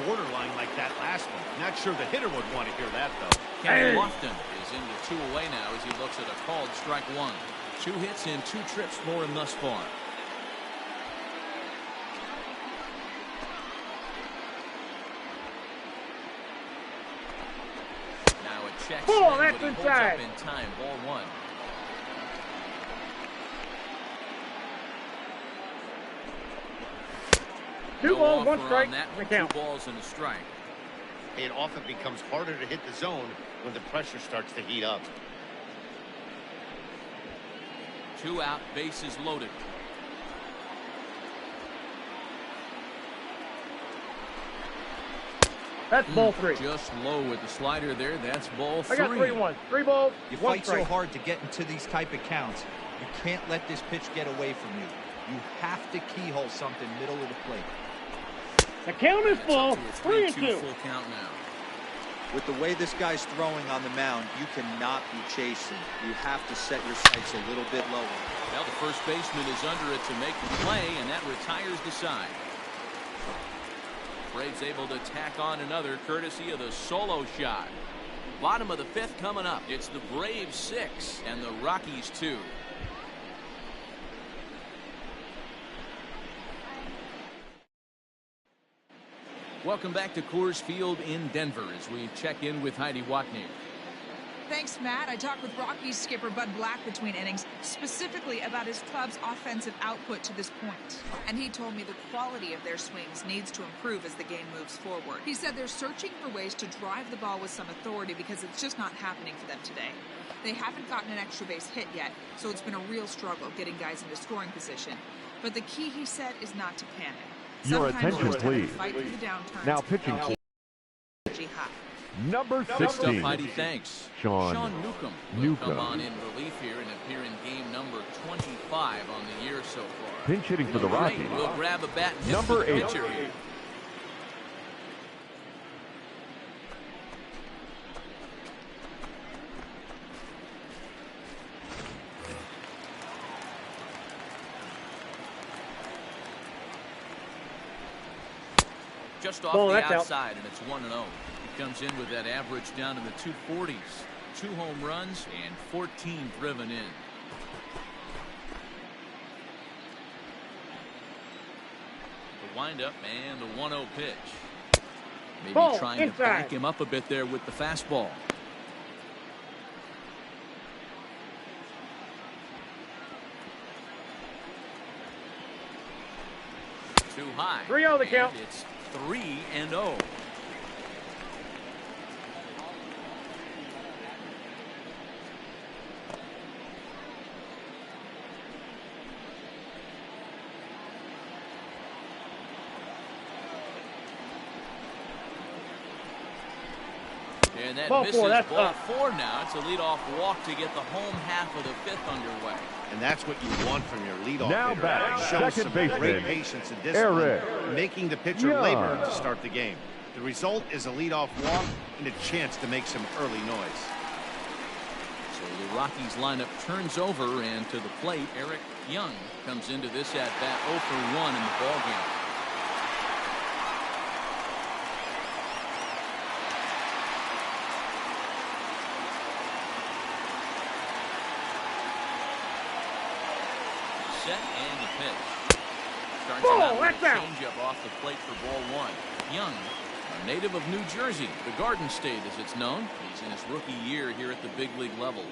borderline like that last one. Not sure the hitter would want to hear that, though. Kenny Lofton is into 2 away now as he looks at a called strike 1. 2 hits in 2 trips for him thus far. Check oh, that's but he inside. Holds up in time. Ball 1. Two balls, 1 strike. The count. 2 balls and a strike. It often becomes harder to hit the zone when the pressure starts to heat up. 2 out, bases loaded. That's ball 3. Just low with the slider there. That's ball 3. I got 3-1. 3 balls. You 1 fight strike. so hard to get into these type of counts. You can't let this pitch get away from you. You have to keyhole something middle of the plate. The count is full. 3-2. Full count now. With the way this guy's throwing on the mound, you cannot be chasing. You have to set your sights a little bit lower. Now the first baseman is under it to make the play, and that retires the side. Braves able to tack on another courtesy of the solo shot. Bottom of the 5th coming up. It's the Braves 6 and the Rockies 2. Welcome back to Coors Field in Denver as we check in with Heidi Watney. Thanks, Matt. I talked with Rockies skipper Bud Black between innings, specifically about his club's offensive output to this point. And he told me the quality of their swings needs to improve as the game moves forward. He said they're searching for ways to drive the ball with some authority because it's just not happening for them today. They haven't gotten an extra base hit yet, so it's been a real struggle getting guys into scoring position. But the key, he said, is not to panic. Your attention, please. Now pitching. Number 16. Heidi, thanks. Sean Newcomb will come on in relief here and appear in game number 25 on the year so far. Pinch hitting for the Rockies. We'll grab a bat and number 8. Pitcher here. Just off the outside, and it's 1-0. He comes in with that average down in the 240s. 2 home runs and 14 driven in. The windup and the 1-0 pitch. Maybe trying to back him up a bit there with the fastball. Too high. 3-0 the count. It's 3-0. And that ball misses four, that's ball up. 4 now. It's a leadoff walk to get the home half of the 5th underway. And that's what you want from your leadoff Now hitter. back, He shows second some baseman, great patience and discipline, Eric making the pitcher Young. labor to start the game. The result is a leadoff walk and a chance to make some early noise. So the Rockies lineup turns over, and to the plate, Eric Young comes into this at bat 0 for 1 in the ball game. Set and the pitch. Starts him out with a changeup off the plate for ball 1. Young, a native of New Jersey, the Garden State as it's known. He's in his rookie year here at the big league level.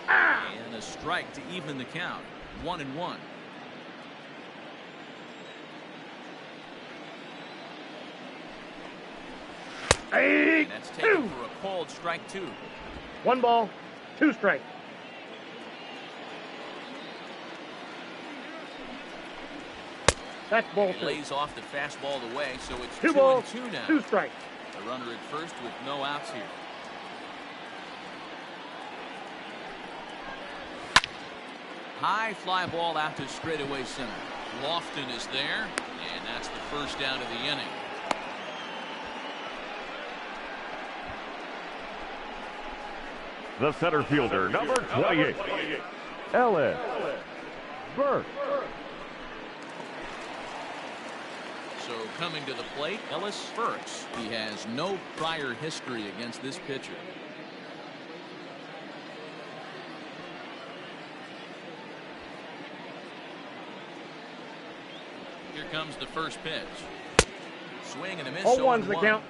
And a strike to even the count. 1-1. And that's taken for a called strike 2. 1 ball, 2 strikes. That's ball 2. Lays off the fastball away, so it's 2 balls, 2-2 now. 2 strikes. A runner at first with no outs here. High fly ball out to straightaway center. Lofton is there, and that's the first out of the inning. The center fielder, number 28, Ellis Burke. So coming to the plate, Ellis Burks. He has no prior history against this pitcher. Here comes the first pitch. Swing and a miss. 0-1's the count.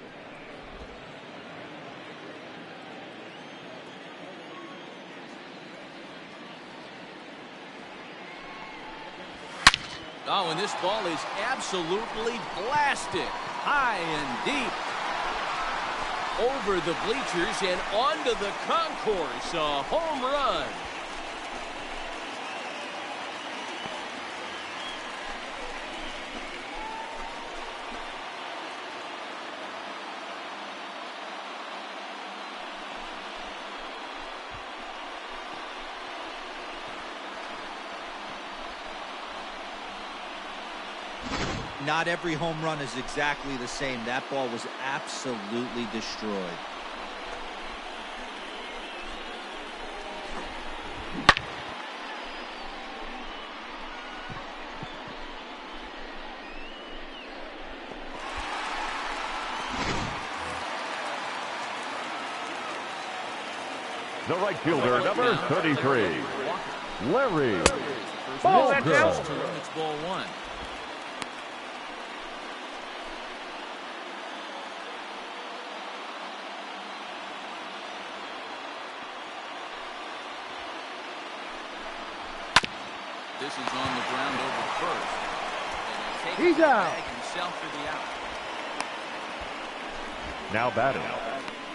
Oh, and this ball is absolutely blasted high and deep over the bleachers and onto the concourse. A home run. Not every home run is exactly the same. That ball was absolutely destroyed. The right fielder, number 33, Larry Ball, that's Walker. out. It's ball 1. This is on the ground over first. And He's out. Himself for the out. Now batting,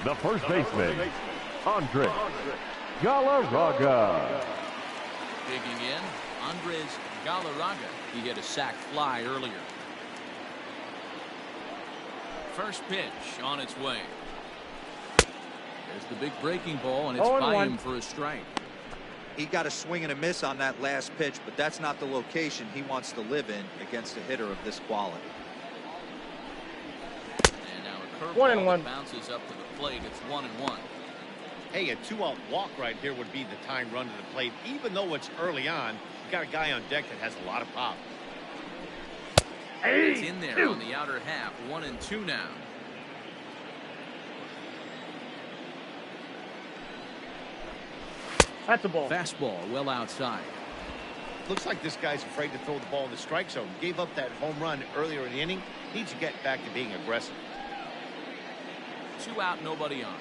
the first baseman, Andres Galarraga. Digging in, Andres Galarraga. He hit a sac fly earlier. First pitch on its way. There's the big breaking ball, and it's by him for a strike. He got a swing and a miss on that last pitch, but that's not the location he wants to live in against a hitter of this quality. And now a curveball that bounces up to the plate. It's 1-1. Hey, a 2-out walk right here would be the time run to the plate. Even though it's early on, you got a guy on deck that has a lot of pop. It's in there on the outer half. 1-2 now. That's a ball. Fastball well outside. Looks like this guy's afraid to throw the ball in the strike zone. Gave up that home run earlier in the inning. Needs to get back to being aggressive. 2 out, nobody on.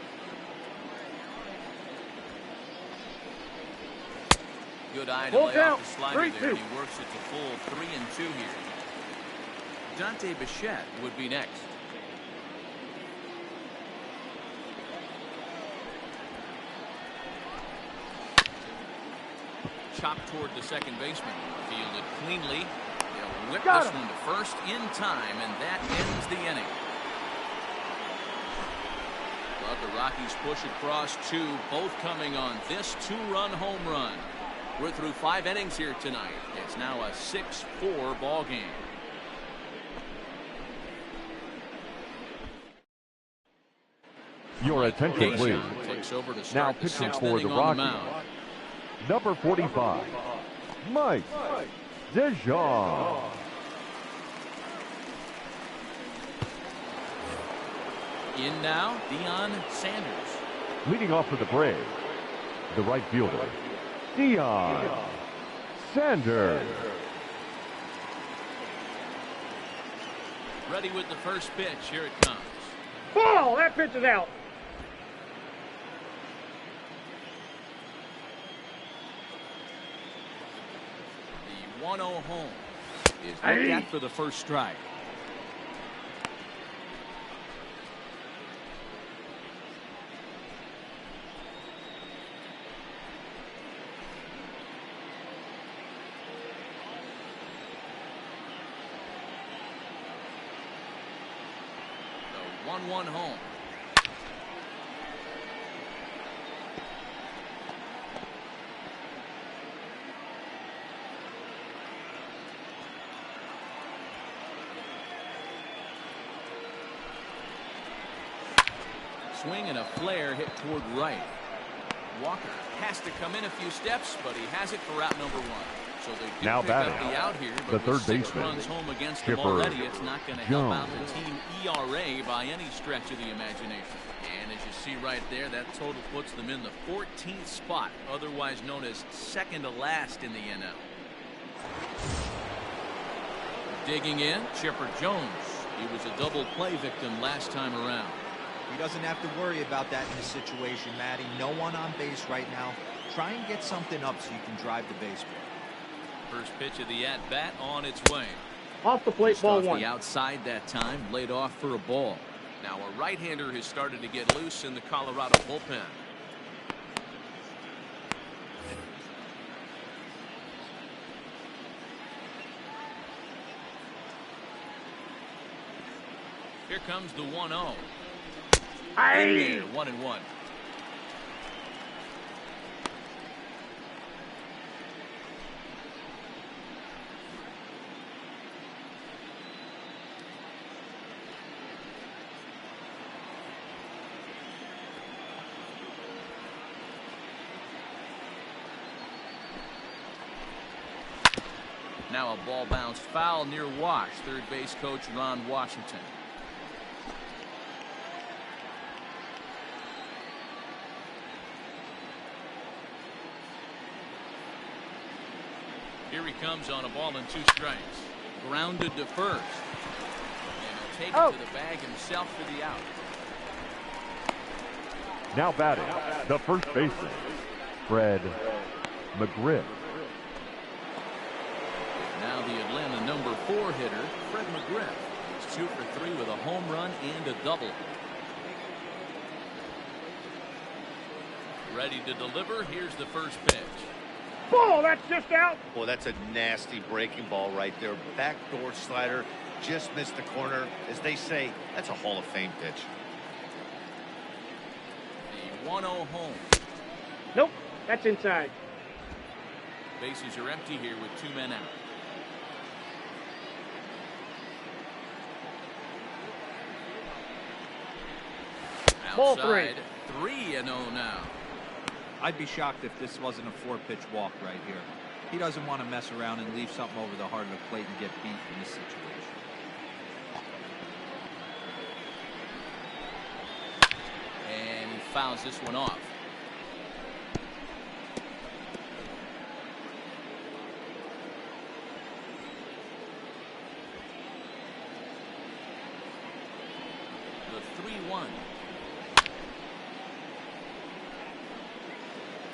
Good eye to Full lay count. off the slider 3-2. there. And he works it to full 3-2 here. Dante Bichette would be next. Chopped toward the second baseman. Fielded cleanly. They'll whipped this one to first in time, and that ends the inning. But the Rockies push across 2, both coming on this 2-run home run. We're through 5 innings here tonight. It's now a 6-4 ball game. Your attention, please. Takes over to Now start the pitching 6th for inning the on the Rockies, mound. number 45, Mike Dejean. In now, Deion Sanders. Leading off for the Braves, the right fielder, Deion Sanders. Ready with the first pitch. Here it comes. Ball! That pitch is out. The 1-0 home is looked at for the first strike. The 1-1 home. Swing and a flare hit toward right. Walker has to come in a few steps, but he has it for out number 1. So they do now pick up batting, the out here, but the third with 6 baseman, runs home against Chipper them already, it's not going to help out Jones. the team ERA by any stretch of the imagination. And as you see right there, that total puts them in the 14th spot, otherwise known as second to last in the NL. Digging in, Chipper Jones. He was a double play victim last time around. He doesn't have to worry about that in this situation, Matty. No one on base right now. Try and get something up so you can drive the baseball. First pitch of the at-bat on its way. Off the plate, Just ball off 1. the outside that time, laid off for a ball. Now a right-hander has started to get loose in the Colorado bullpen. Here comes the 1-0. In there, 1-1. Now a ball bounced foul near Wash. Third base coach Ron Washington. Here he comes on a ball and 2 strikes. Grounded to first. And he'll take it to the bag himself for the out. Now batting, the first baseman, Fred McGriff. Now the Atlanta number 4 hitter, Fred McGriff. He's 2 for 3 with a home run and a double. Ready to deliver. Here's the first pitch. Ball! That's just out. Boy, that's a nasty breaking ball right there. Backdoor slider, just missed the corner. As they say, that's a Hall of Fame pitch. The 1-0 home. Nope, that's inside. Bases are empty here with 2 men out. Ball Outside, 3-0 now. I'd be shocked if this wasn't a 4-pitch walk right here. He doesn't want to mess around and leave something over the heart of the plate and get beat in this situation. And he fouls this one off. The 3-1.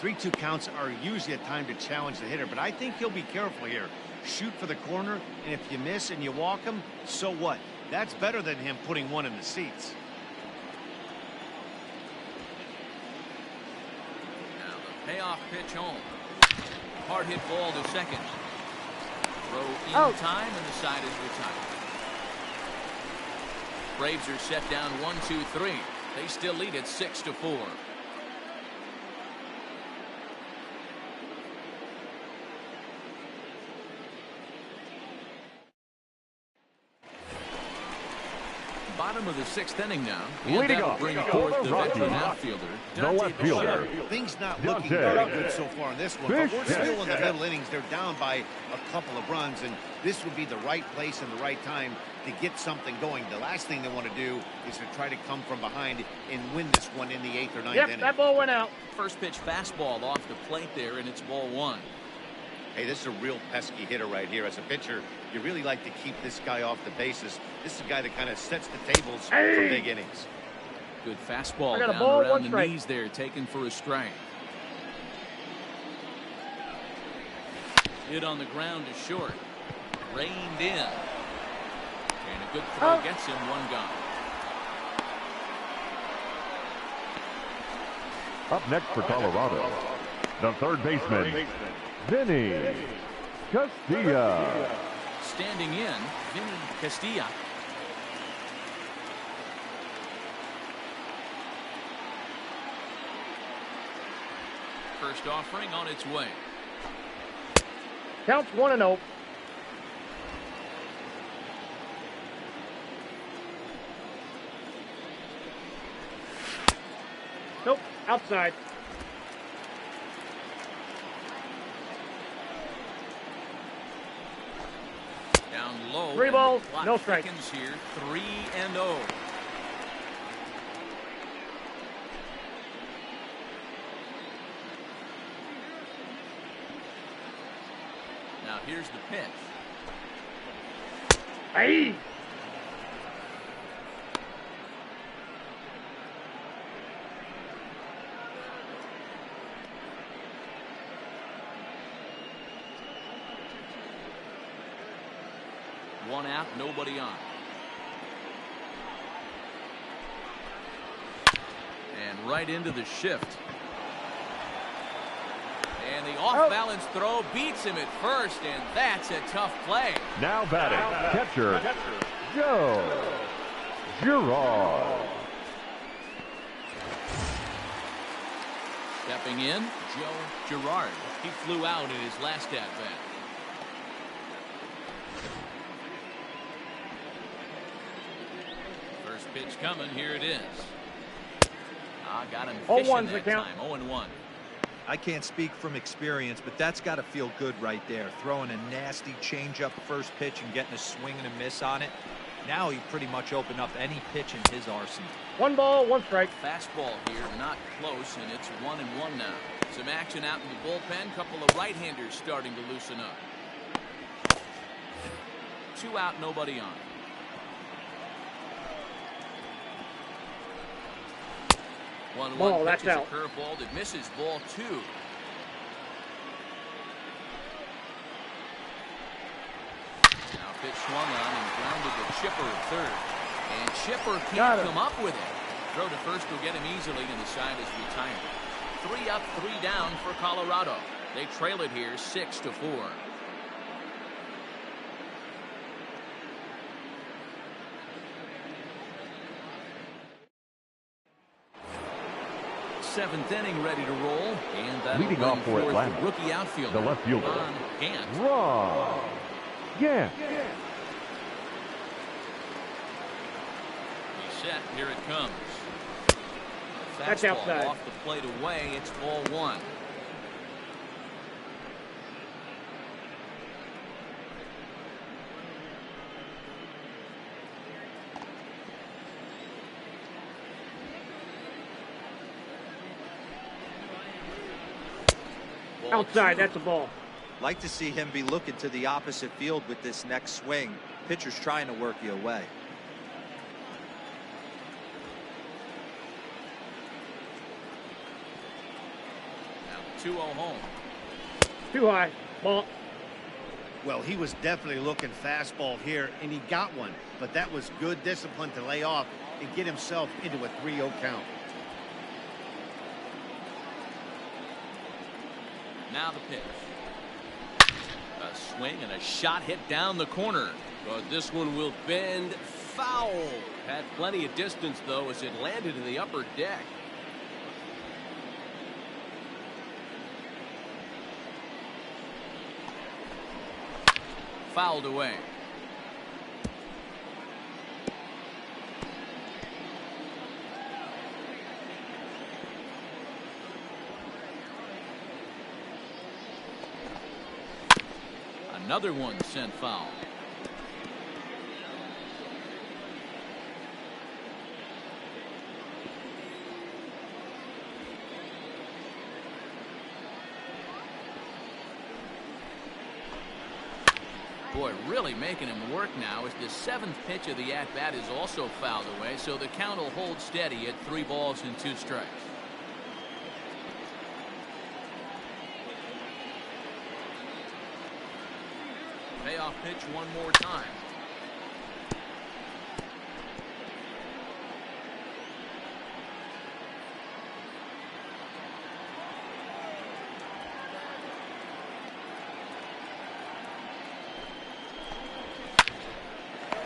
3-2 counts are usually a time to challenge the hitter, but I think he'll be careful here. Shoot for the corner, and if you miss and you walk him, so what? That's better than him putting one in the seats. Now the payoff pitch home. Hard hit ball to second. Throw in time, and the side is retired. Braves are set down 1-2-3. They still lead at 6-4. Bottom of the 6th inning now. Leading off bring for the the Rockies, veteran outfielder, the left fielder. Things not looking very good so far in this one, but we're Fish. still in the middle innings. They're down by a couple of runs, and this would be the right place and the right time to get something going. The last thing they want to do is to try to come from behind and win this one in the 8th or 9th inning. That ball went out. First pitch fastball off the plate there, and it's ball 1. Hey, this is a real pesky hitter right here. As a pitcher, you really like to keep this guy off the bases. This is a guy that kind of sets the tables for big innings. Good fastball down around the knees there, taken for a strike. Hit on the ground to short. Reined in. And a good throw gets him, 1 gone. Up next for Colorado, the third baseman, Vinny Castilla. Standing in, Vinny Castilla. First offering on its way. Counts 1-0. Nope, outside. Down low. 3 balls, no strikes. strikes. Here, 3-0. Now here's the pitch. Hey! One out, nobody on. And right into the shift. And the off-balance throw beats him at first, and that's a tough play. Now batting, catcher, Joe Girard. Stepping in, Joe Girard. He flew out in his last at-bat. First pitch coming, here it is. Got him fishing that time, 0-1. I can't speak from experience, but that's got to feel good right there. Throwing a nasty changeup first pitch and getting a swing and a miss on it. Now he pretty much opened up any pitch in his arsenal. 1 ball, 1 strike. Fastball here, not close, and it's 1-1 now. Some action out in the bullpen. Couple of right-handers starting to loosen up. 2 out, nobody on. 1-1 ball, pitch that's is a out. curveball that misses, ball 2. Now pitch swung on and grounded to Chipper at third. And Chipper can't come up with it. Throw to first will get him easily, and the side is retired. 3 up, 3 down for Colorado. They trail it here 6-4. Seventh inning ready to roll, and that'll Leading off for bring forth Atlanta, the rookie outfielder, the left fielder, Ron Gant. Gant. He's set. Here it comes. That's Fastball outside. off the plate away. It's ball 1. Outside, that's a ball. Like to see him be looking to the opposite field with this next swing. Pitcher's trying to work you away. Now 2-0 home. Too high. Ball. Well, he was definitely looking fastball here, and he got one. But that was good discipline to lay off and get himself into a 3-0 count. Now the pitch. A A swing and a shot hit down the corner. But this one will bend foul. Had plenty of distance, though, as it landed in the upper deck. Fouled away. Another one sent foul. Boy, really making him work now as the 7th pitch of the at-bat is also fouled away, so the count will hold steady at 3 balls and 2 strikes. Payoff pitch one more time.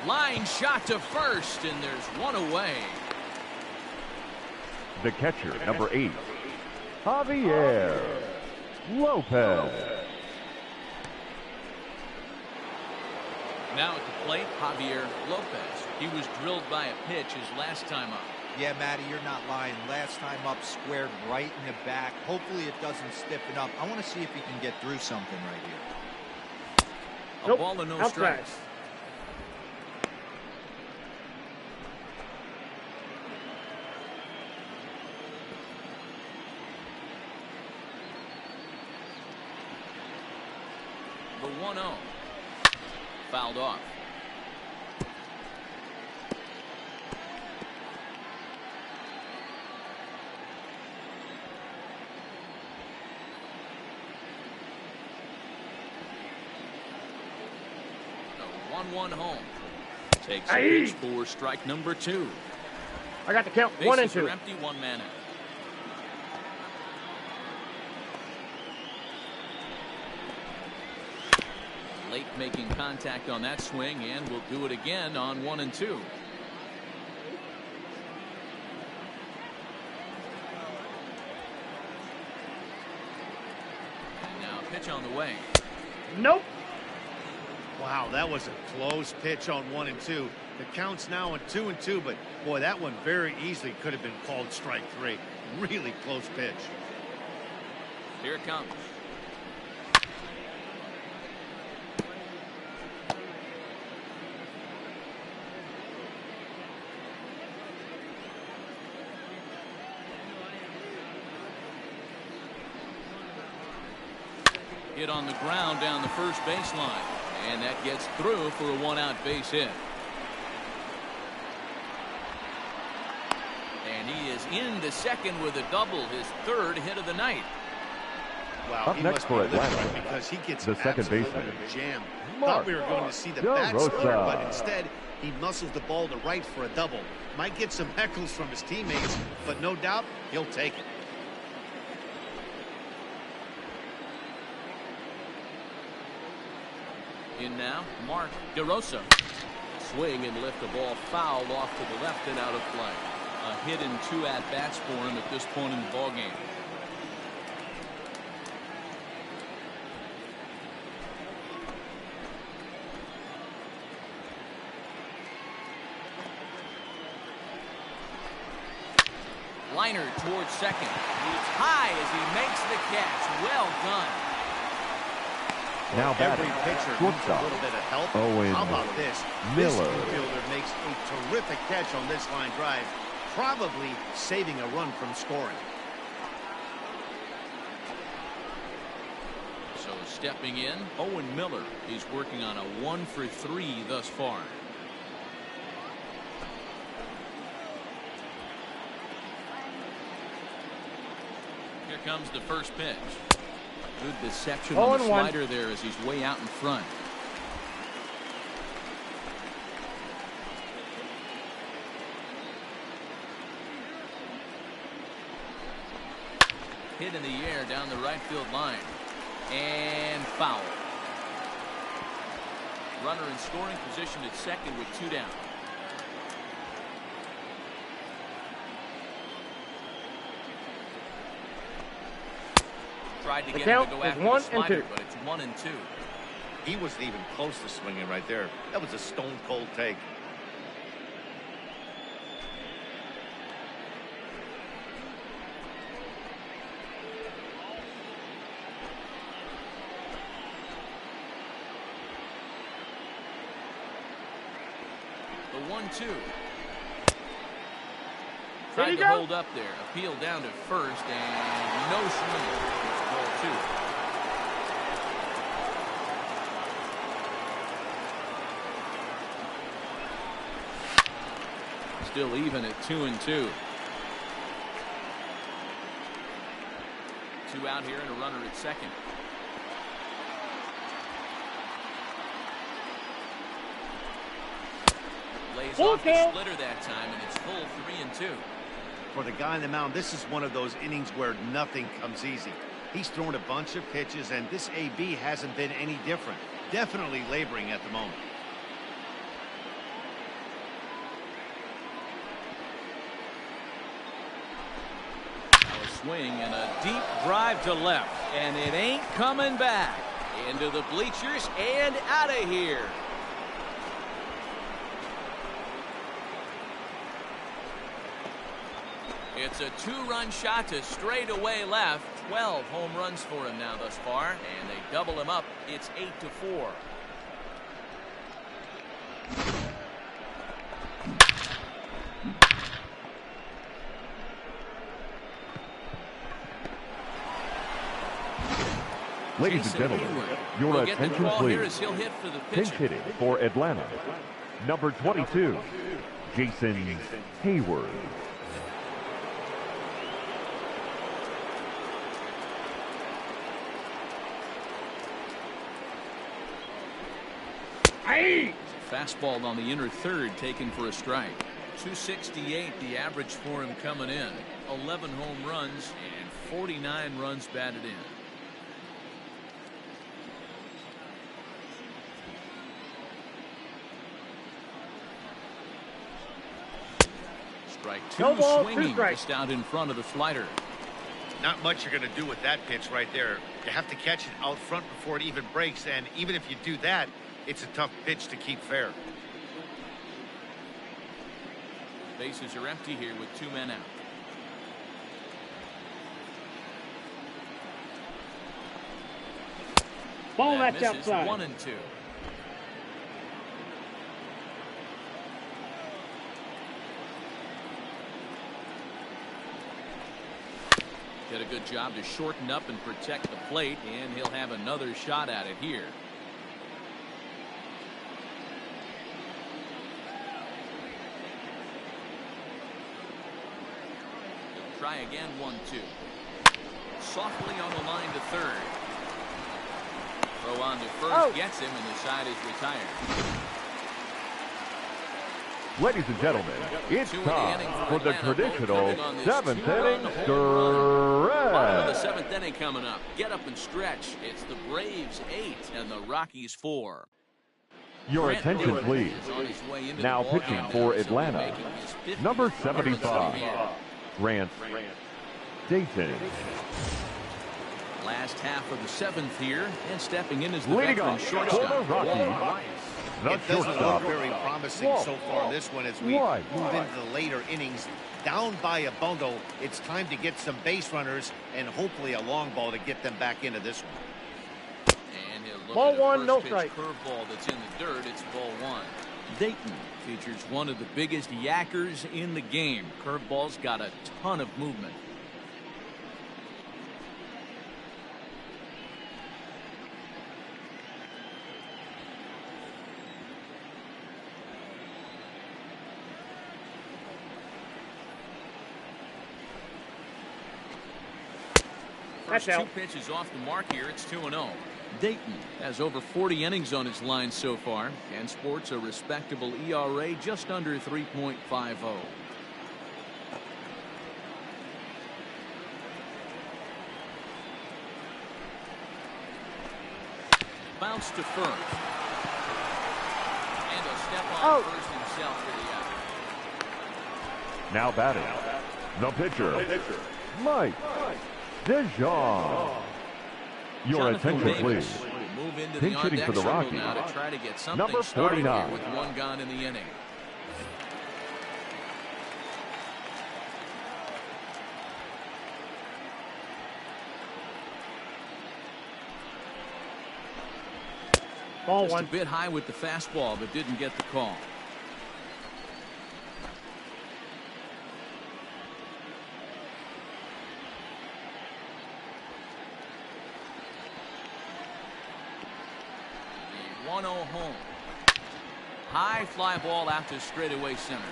Line shot to first, and there's one away. The catcher, number 8, Javier Lopez. Now at the plate, Javier Lopez. He was drilled by a pitch his last time up. Yeah, Matty, you're not lying. Last time up, squared right in the back. Hopefully it doesn't stiffen up. I want to see if he can get through something right here. A ball and no strikes. The 1-0. Fouled off. The 1-1 home. Takes a pitch for strike number 2. I got the count. Bases 1 and 2. are empty, 1 man out. Late making contact on that swing, and will do it again on 1 and 2. And now pitch on the way. Nope. Wow, that was a close pitch on 1 and 2. The count's now on 2 and 2, but boy, that one very easily could have been called strike 3. Really close pitch. Here it comes. Hit on the ground down the first baseline, and that gets through for a 1-out base hit. And he is in the second with a double, his 3rd hit of the night. Wow, Up he next must for be living Atlanta, right because he gets the second absolutely baseman, jammed. Mark Thought we were going to see the bat DeRosa. split, but instead he muscles the ball to right for a double. Might get some heckles from his teammates, but no doubt he'll take it. In now, Mark DeRosa. Swing and lift the ball fouled off to the left and out of play. A hit and 2 at-bats for him at this point in the ballgame. Liner towards second. He's high as he makes the catch. Well done. Now Every batting, pitcher needs a shortstop, little bit of help. Owen How about this? Miller. This infielder makes a terrific catch on this line drive, probably saving a run from scoring. So stepping in, Owen Miller. He's working on a 1 for 3 thus far. Here comes the first pitch. Good deception on the slider there as he's way out in front. Hit in the air down the right field line. And foul. Runner in scoring position at second with 2 down. Tried to get him to go after the slider, but it's 1-2. He wasn't even close to swinging right there. That was a stone-cold take. The 1-2. Tried to hold up there. Appeal down to first, and no swing. It's ball 2. Still even at 2-2. 2 out here and a runner at second. Lays off the splitter that time, and it's full 3-2. For the guy on the mound, this is one of those innings where nothing comes easy. He's thrown a bunch of pitches, and this AB hasn't been any different. Definitely laboring at the moment. Now a swing and a deep drive to left, and it ain't coming back. Into the bleachers and out of here. It's a 2-run shot to straightaway left. 12 home runs for him now thus far, and they double him up. It's 8-4. Ladies and gentlemen, your attention please. He'll hit for the Pinch hitting for Atlanta, number 22, Jason Hayward. Fastball on the inner third, taken for a strike. 268 the average for him coming in. 11 home runs and 49 runs batted in. Strike 2, swinging just out in front of the slider. Not much you're going to do with that pitch right there. You have to catch it out front before it even breaks, and even if you do that, it's a tough pitch to keep fair. Bases are empty here with 2 men out. Ball that's outside. 1-2. Did a good job to shorten up and protect the plate, and he'll have another shot at it here. He'll try again, 1-2. Softly on the line to third. Throw on to first, gets him, and the side is retired. Ladies and gentlemen, it's time for the traditional 7th inning stretch. Bottom of the 7th inning coming up. Get up and stretch. It's the Braves 8 and the Rockies 4. Your attention, please. Now pitching for Atlanta, number 75, Grant Dayton. Last half of the 7th here, and stepping in is the leading veteran off shortstop. for the Rockies. It doesn't look very promising so far in this one as we move into the later innings. Down by a bundle, it's time to get some base runners and hopefully a long ball to get them back into this one. And he'll look ball at a 1, no first strike. pitch curveball that's in the dirt. It's ball 1. Dayton features one of the biggest yackers in the game. Curveball's got a ton of movement. First 2 pitches off the mark here. It's 2-0. Dayton has over 40 innings on his line so far and sports a respectable ERA just under 3.50. Bounce to first. step on first himself for the out. Now batting, the pitcher, Mike DeJong. Your attention, please. Move into Pinch the hitting for the Rockies. now to try to get something Number started here 49. with one gone in the inning. Ball Just one. a bit high with the fastball, but didn't get the call. The 1-0 home. High fly ball out to straightaway center.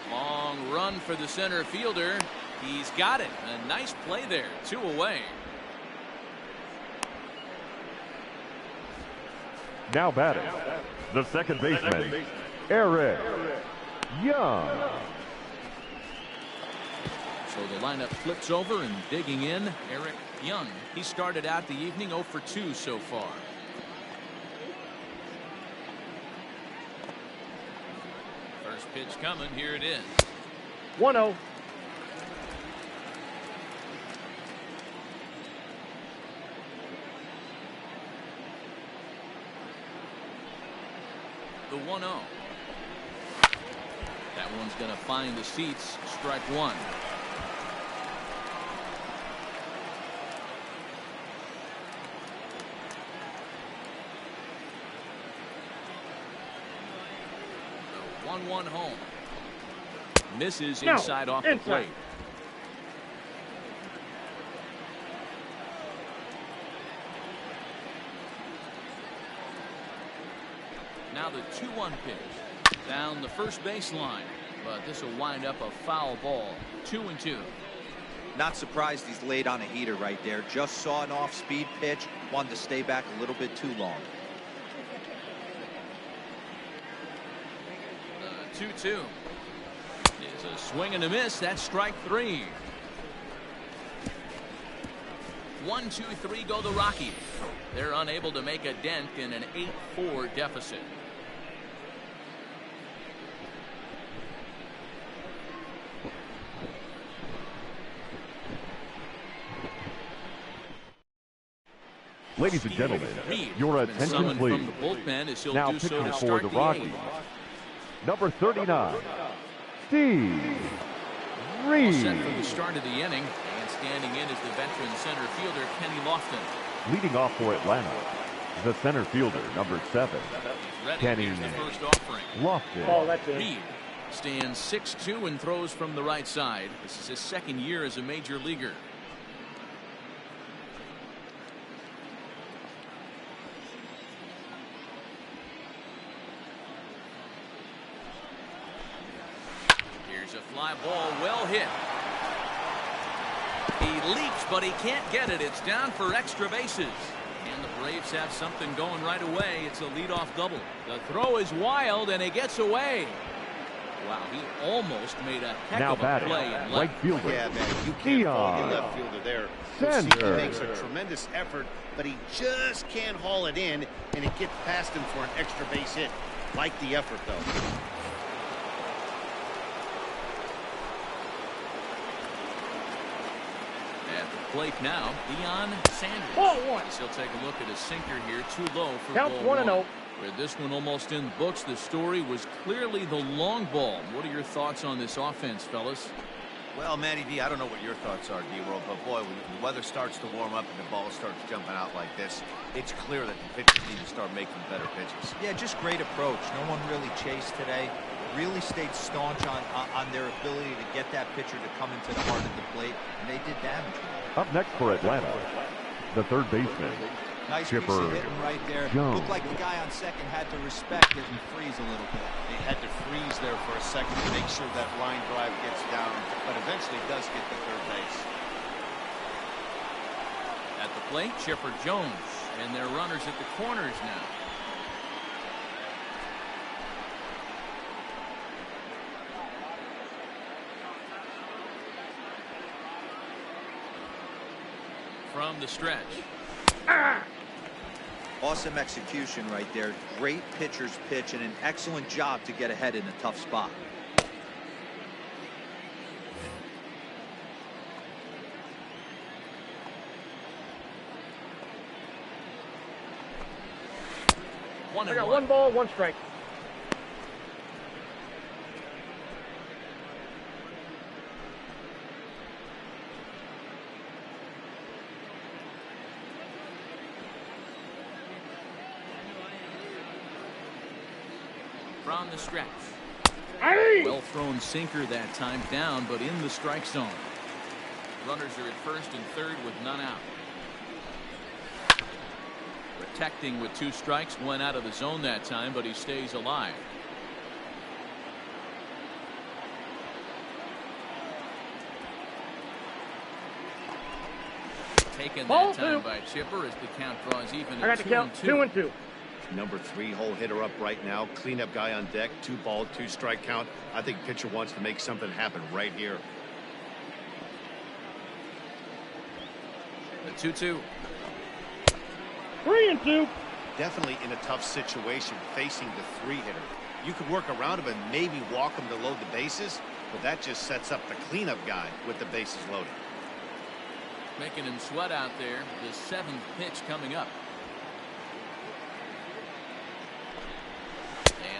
Long run for the center fielder. He's got it. A nice play there. 2 away. Now batting, the second baseman, Eric Young. So the lineup flips over and digging in, Eric Young. He started out the evening 0 for 2 so far. First pitch coming. Here it is. 1-0. The 1-0. That one's going to find the seats. Strike one. The 1-1 home. Misses inside off the plate. Now the 2-1 pitch down the first baseline, but this will wind up a foul ball. 2-2. Not surprised he's laid on a heater right there. Just saw an off-speed pitch, wanted to stay back a little bit too long. The 2-2 is a swing and a miss. That's strike 3. 1, 2, 3 go the Rockies. They're unable to make a dent in an 8-4 deficit. Ladies and gentlemen, your attention please. From the bullpen as he'll now do so pitching to for start the the Rockies, number 39, Steve Reed. Set for the start of the inning, and standing in is the veteran center fielder Kenny Lofton. Leading off for Atlanta, the center fielder, number 7, Kenny Lofton. Oh, that's it. Reed stands 6'2" and throws from the right side. This is his second year as a major leaguer. Here's a fly ball, well hit. He leaps, but he can't get it. It's down for extra bases. And the Braves have something going right away. It's a leadoff double. The throw is wild, and it gets away. Wow, he almost made a heck now of a batting, play. And right fielder. Yeah, man, you can't fault the left fielder there. He makes a tremendous effort, but he just can't haul it in, and it gets past him for an extra base hit. Like the effort, though. At the plate now, Deion Sanders. Ball one. He'll take a look at his sinker here, too low for Counts ball 1-0. With this one almost in the books, the story was clearly the long ball. What are your thoughts on this offense, fellas? Well, Matty D, I don't know what your thoughts are, D-World, but boy, when the weather starts to warm up and the ball starts jumping out like this, it's clear that the pitchers need to start making better pitches. Yeah, just great approach. No one really chased today. Really stayed staunch on their ability to get that pitcher to come into the heart of the plate, and they did damage. Up next for Atlanta, the third baseman, Nice piece of hitting right there. Looked like the guy on second had to respect it and freeze a little bit. They had to freeze there for a second to make sure that line drive gets down, but eventually does get to third base. At the plate, Chipper Jones, and their runners at the corners now. From the stretch. Awesome execution right there. Great pitcher's pitch and an excellent job to get ahead in a tough spot. I got 1 ball, 1 strike. From the stretch. Aye. Well thrown sinker that time, down but in the strike zone. Runners are at first and third with none out. Protecting with 2 strikes, went out of the zone that time, but he stays alive. Taken Ball that time 2. by Chipper as the count draws even I got at to count 2 and 2. Number 3 hole hitter up right now. Cleanup guy on deck. 2 ball, 2 strike count. I think pitcher wants to make something happen right here. The 2-2. 3 and 2. Definitely in a tough situation facing the 3 hitter. You could work around him and maybe walk him to load the bases, but that just sets up the cleanup guy with the bases loaded. Making him sweat out there. The 7th pitch coming up.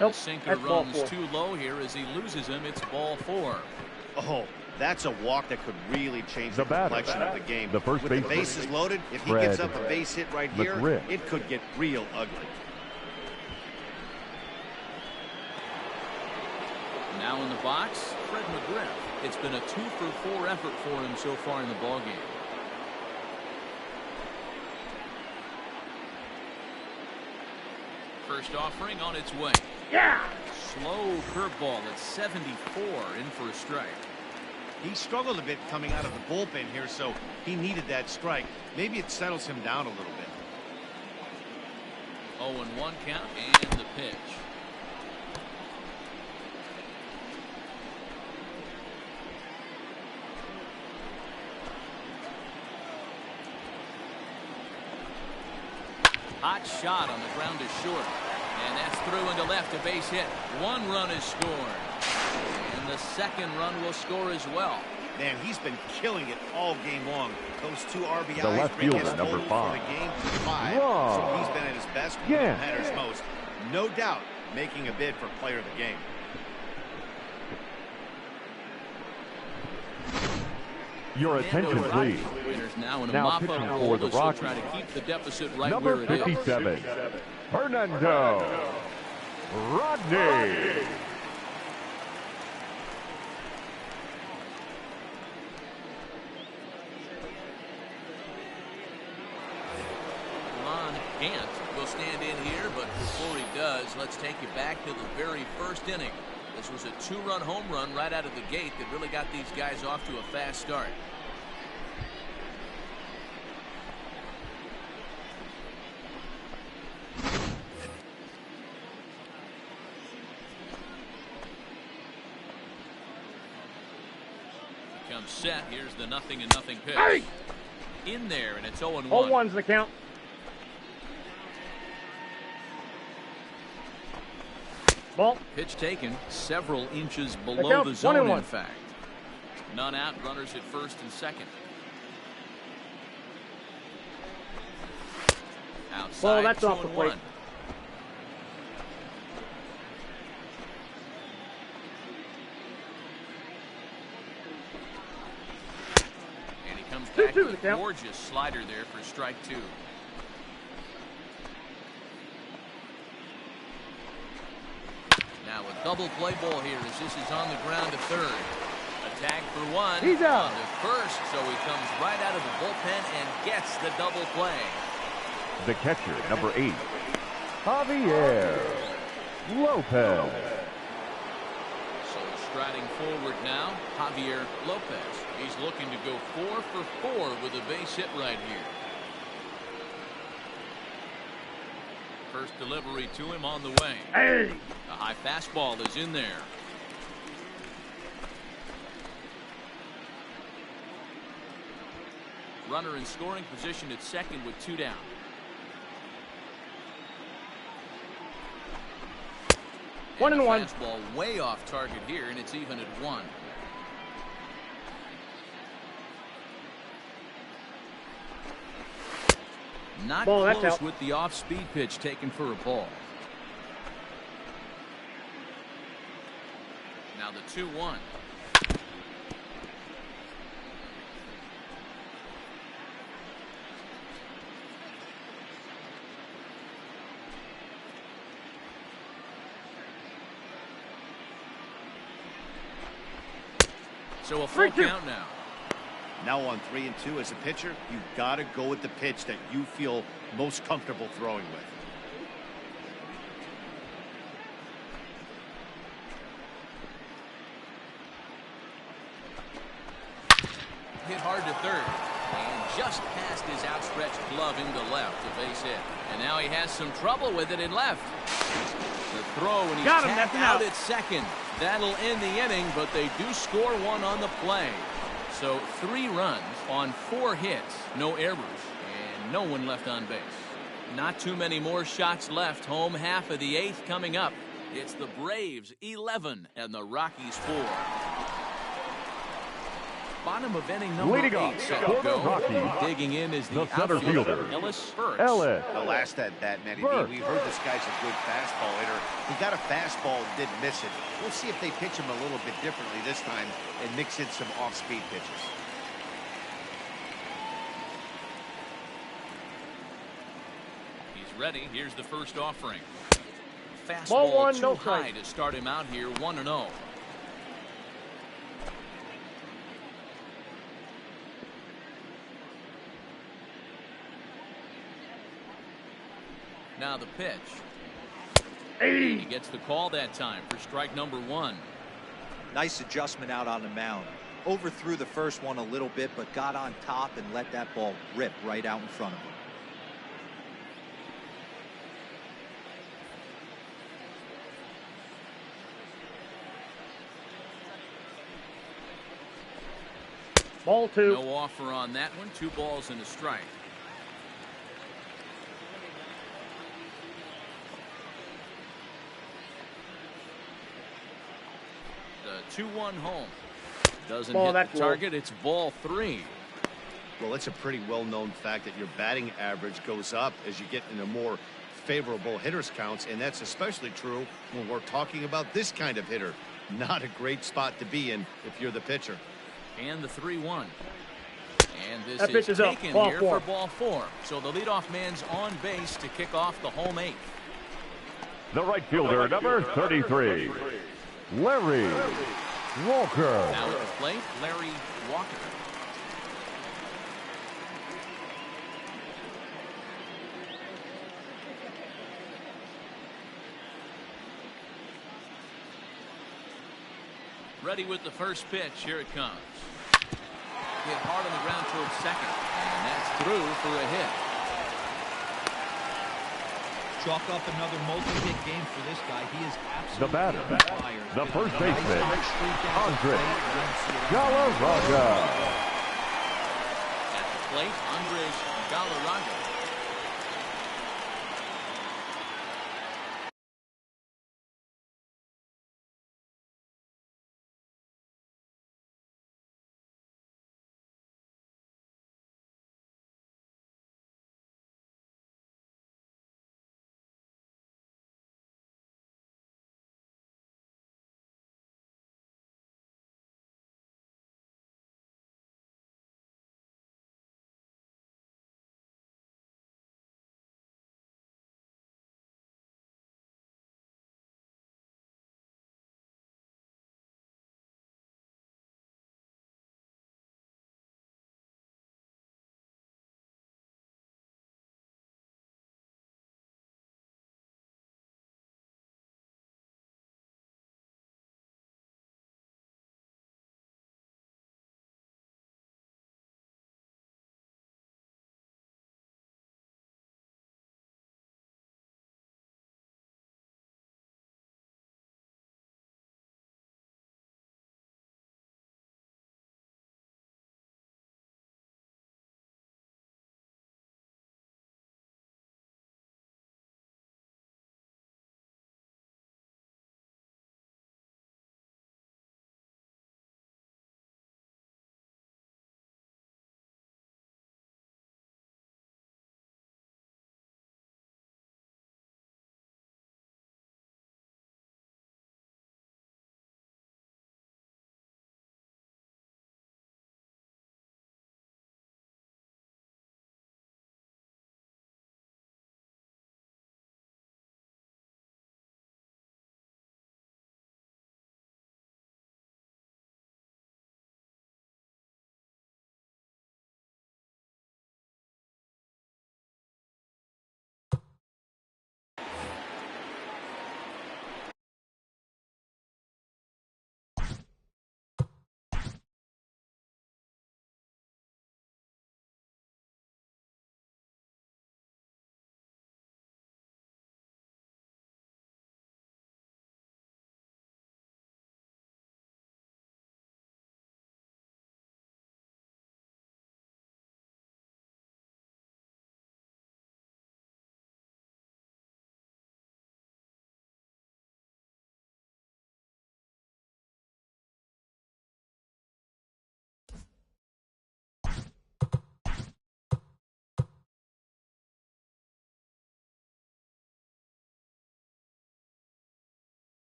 And the sinker runs too low here as he loses him. It's ball 4. Oh, that's a walk that could really change the complexion of the game. The first with the bases loaded, if he gives up a base hit right here, it could get real ugly. Now in the box, Fred McGriff. It's been a 2-for-4 effort for him so far in the ballgame. First offering on its way. Yeah. Slow curveball at 74 in for a strike. He struggled a bit coming out of the bullpen here, so he needed that strike. Maybe it settles him down a little bit. 0-1 count and the pitch. Hot shot on the ground is short. And that's through into left, a base hit. 1 run is scored. And the 2nd run will score as well. Man, he's been killing it all game long. Those 2 RBIs the left bring his fielder, total number 5. for the game to 5. So he's been at his best when it matters most. No doubt making a bid for player of the game. Your attention, please. Now pitching for the Rockies. Try to keep the deficit right Number where it is. 57, Fernando Rodney. Ron Gant will stand in here, but before he does, let's take you back to the very first inning. This was a 2-run home run right out of the gate that really got these guys off to a fast start. Comes set. Here's the 0-0 pitch. Hey! In there, and it's 0-1. 0-1's the count. Ball. Pitch taken several inches below the zone, in fact. None out, runners at first and second. Outside, well, that's off the plate. And he comes back with a gorgeous slider there for strike 2. Now a double play ball here as this is on the ground to third. A tag for 1. He's out. On to first, so he comes right out of the bullpen and gets the double play. The catcher, number 8, Javier Lopez. So striding forward now, Javier Lopez. He's looking to go 4 for 4 with a base hit right here. First delivery to him on the way. Hey! A high fastball is in there. Runner in scoring position at second with 2 down. 1 and 1. Fastball way off target here, and it's even at 1. Not close with the off-speed pitch taken for a ball. Now the 2-1. So a full count now. Now on 3 and 2 as a pitcher, you've got to go with the pitch that you feel most comfortable throwing with. Hit hard to third. And just past his outstretched glove into left, a base hit. And now he has some trouble with it in left. The throw, and he's tapped out at second. That'll end the inning, but they do score one on the play. So 3 runs on 4 hits, no errors, and no one left on base. Not too many more shots left. Home half of the 8th coming up. It's the Braves 11 and the Rockies 4. Bottom of inning number 8 set to go. Digging in is the center fielder, Ellis. The last at bat, Matty B, we heard this guy's a good fastball hitter. He got a fastball and didn't miss it. We'll see if they pitch him a little bit differently this time and mix in some off-speed pitches. He's ready. Here's the first offering. Fastball too high to start him out here, 1-0. Now the pitch. He gets the call that time for strike number 1. Nice adjustment out on the mound. Overthrew the first one a little bit, but got on top and let that ball rip right out in front of him. Ball 2. No offer on that one. 2 balls and a strike. The 2-1 home. Doesn't hit the target. It's ball 3. Well, it's a pretty well-known fact that your batting average goes up as you get into more favorable hitters counts, and that's especially true when we're talking about this kind of hitter. Not a great spot to be in if you're the pitcher. And the 3-1. And this is taken here for ball 4. So the leadoff man's on base to kick off the home 8th. The right fielder, number 33, Larry Walker. Now at the plate, Larry Walker. Ready with the first pitch. Here it comes. Hit hard on the ground towards second. And that's through for a hit. Chalk up another multi-hit game for this guy. He is absolutely the batter, the first baseman, Andre Galarraga. At the plate, Andres Galarraga.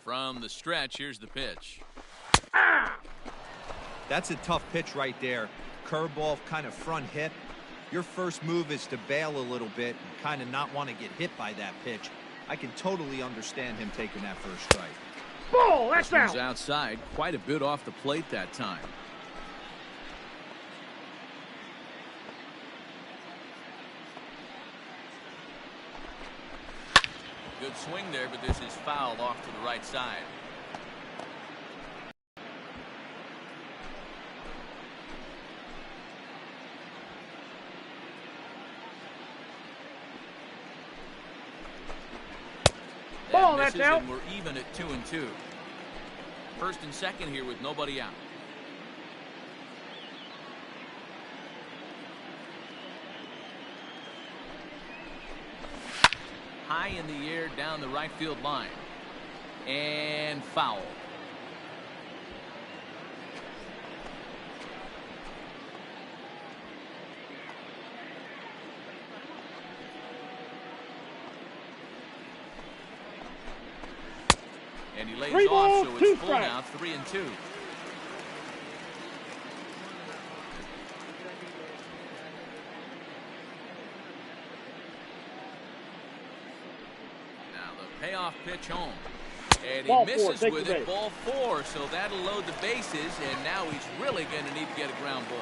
From the stretch, here's the pitch. That's a tough pitch right there. Curveball, kind of front hip. Your first move is to bail a little bit and kind of not want to get hit by that pitch. I can totally understand him taking that first strike. Ball, that's out. Outside, quite a bit off the plate that time. Good swing there, but this is fouled off to the right side. Ball, that's out. And we're even at 2-2. First and second here with nobody out. High in the air down the right field line. And foul. And he lays off, so it's full now, 3-2. Payoff pitch home. And he misses with it. Ball 4, so that'll load the bases, and now he's really going to need to get a ground ball.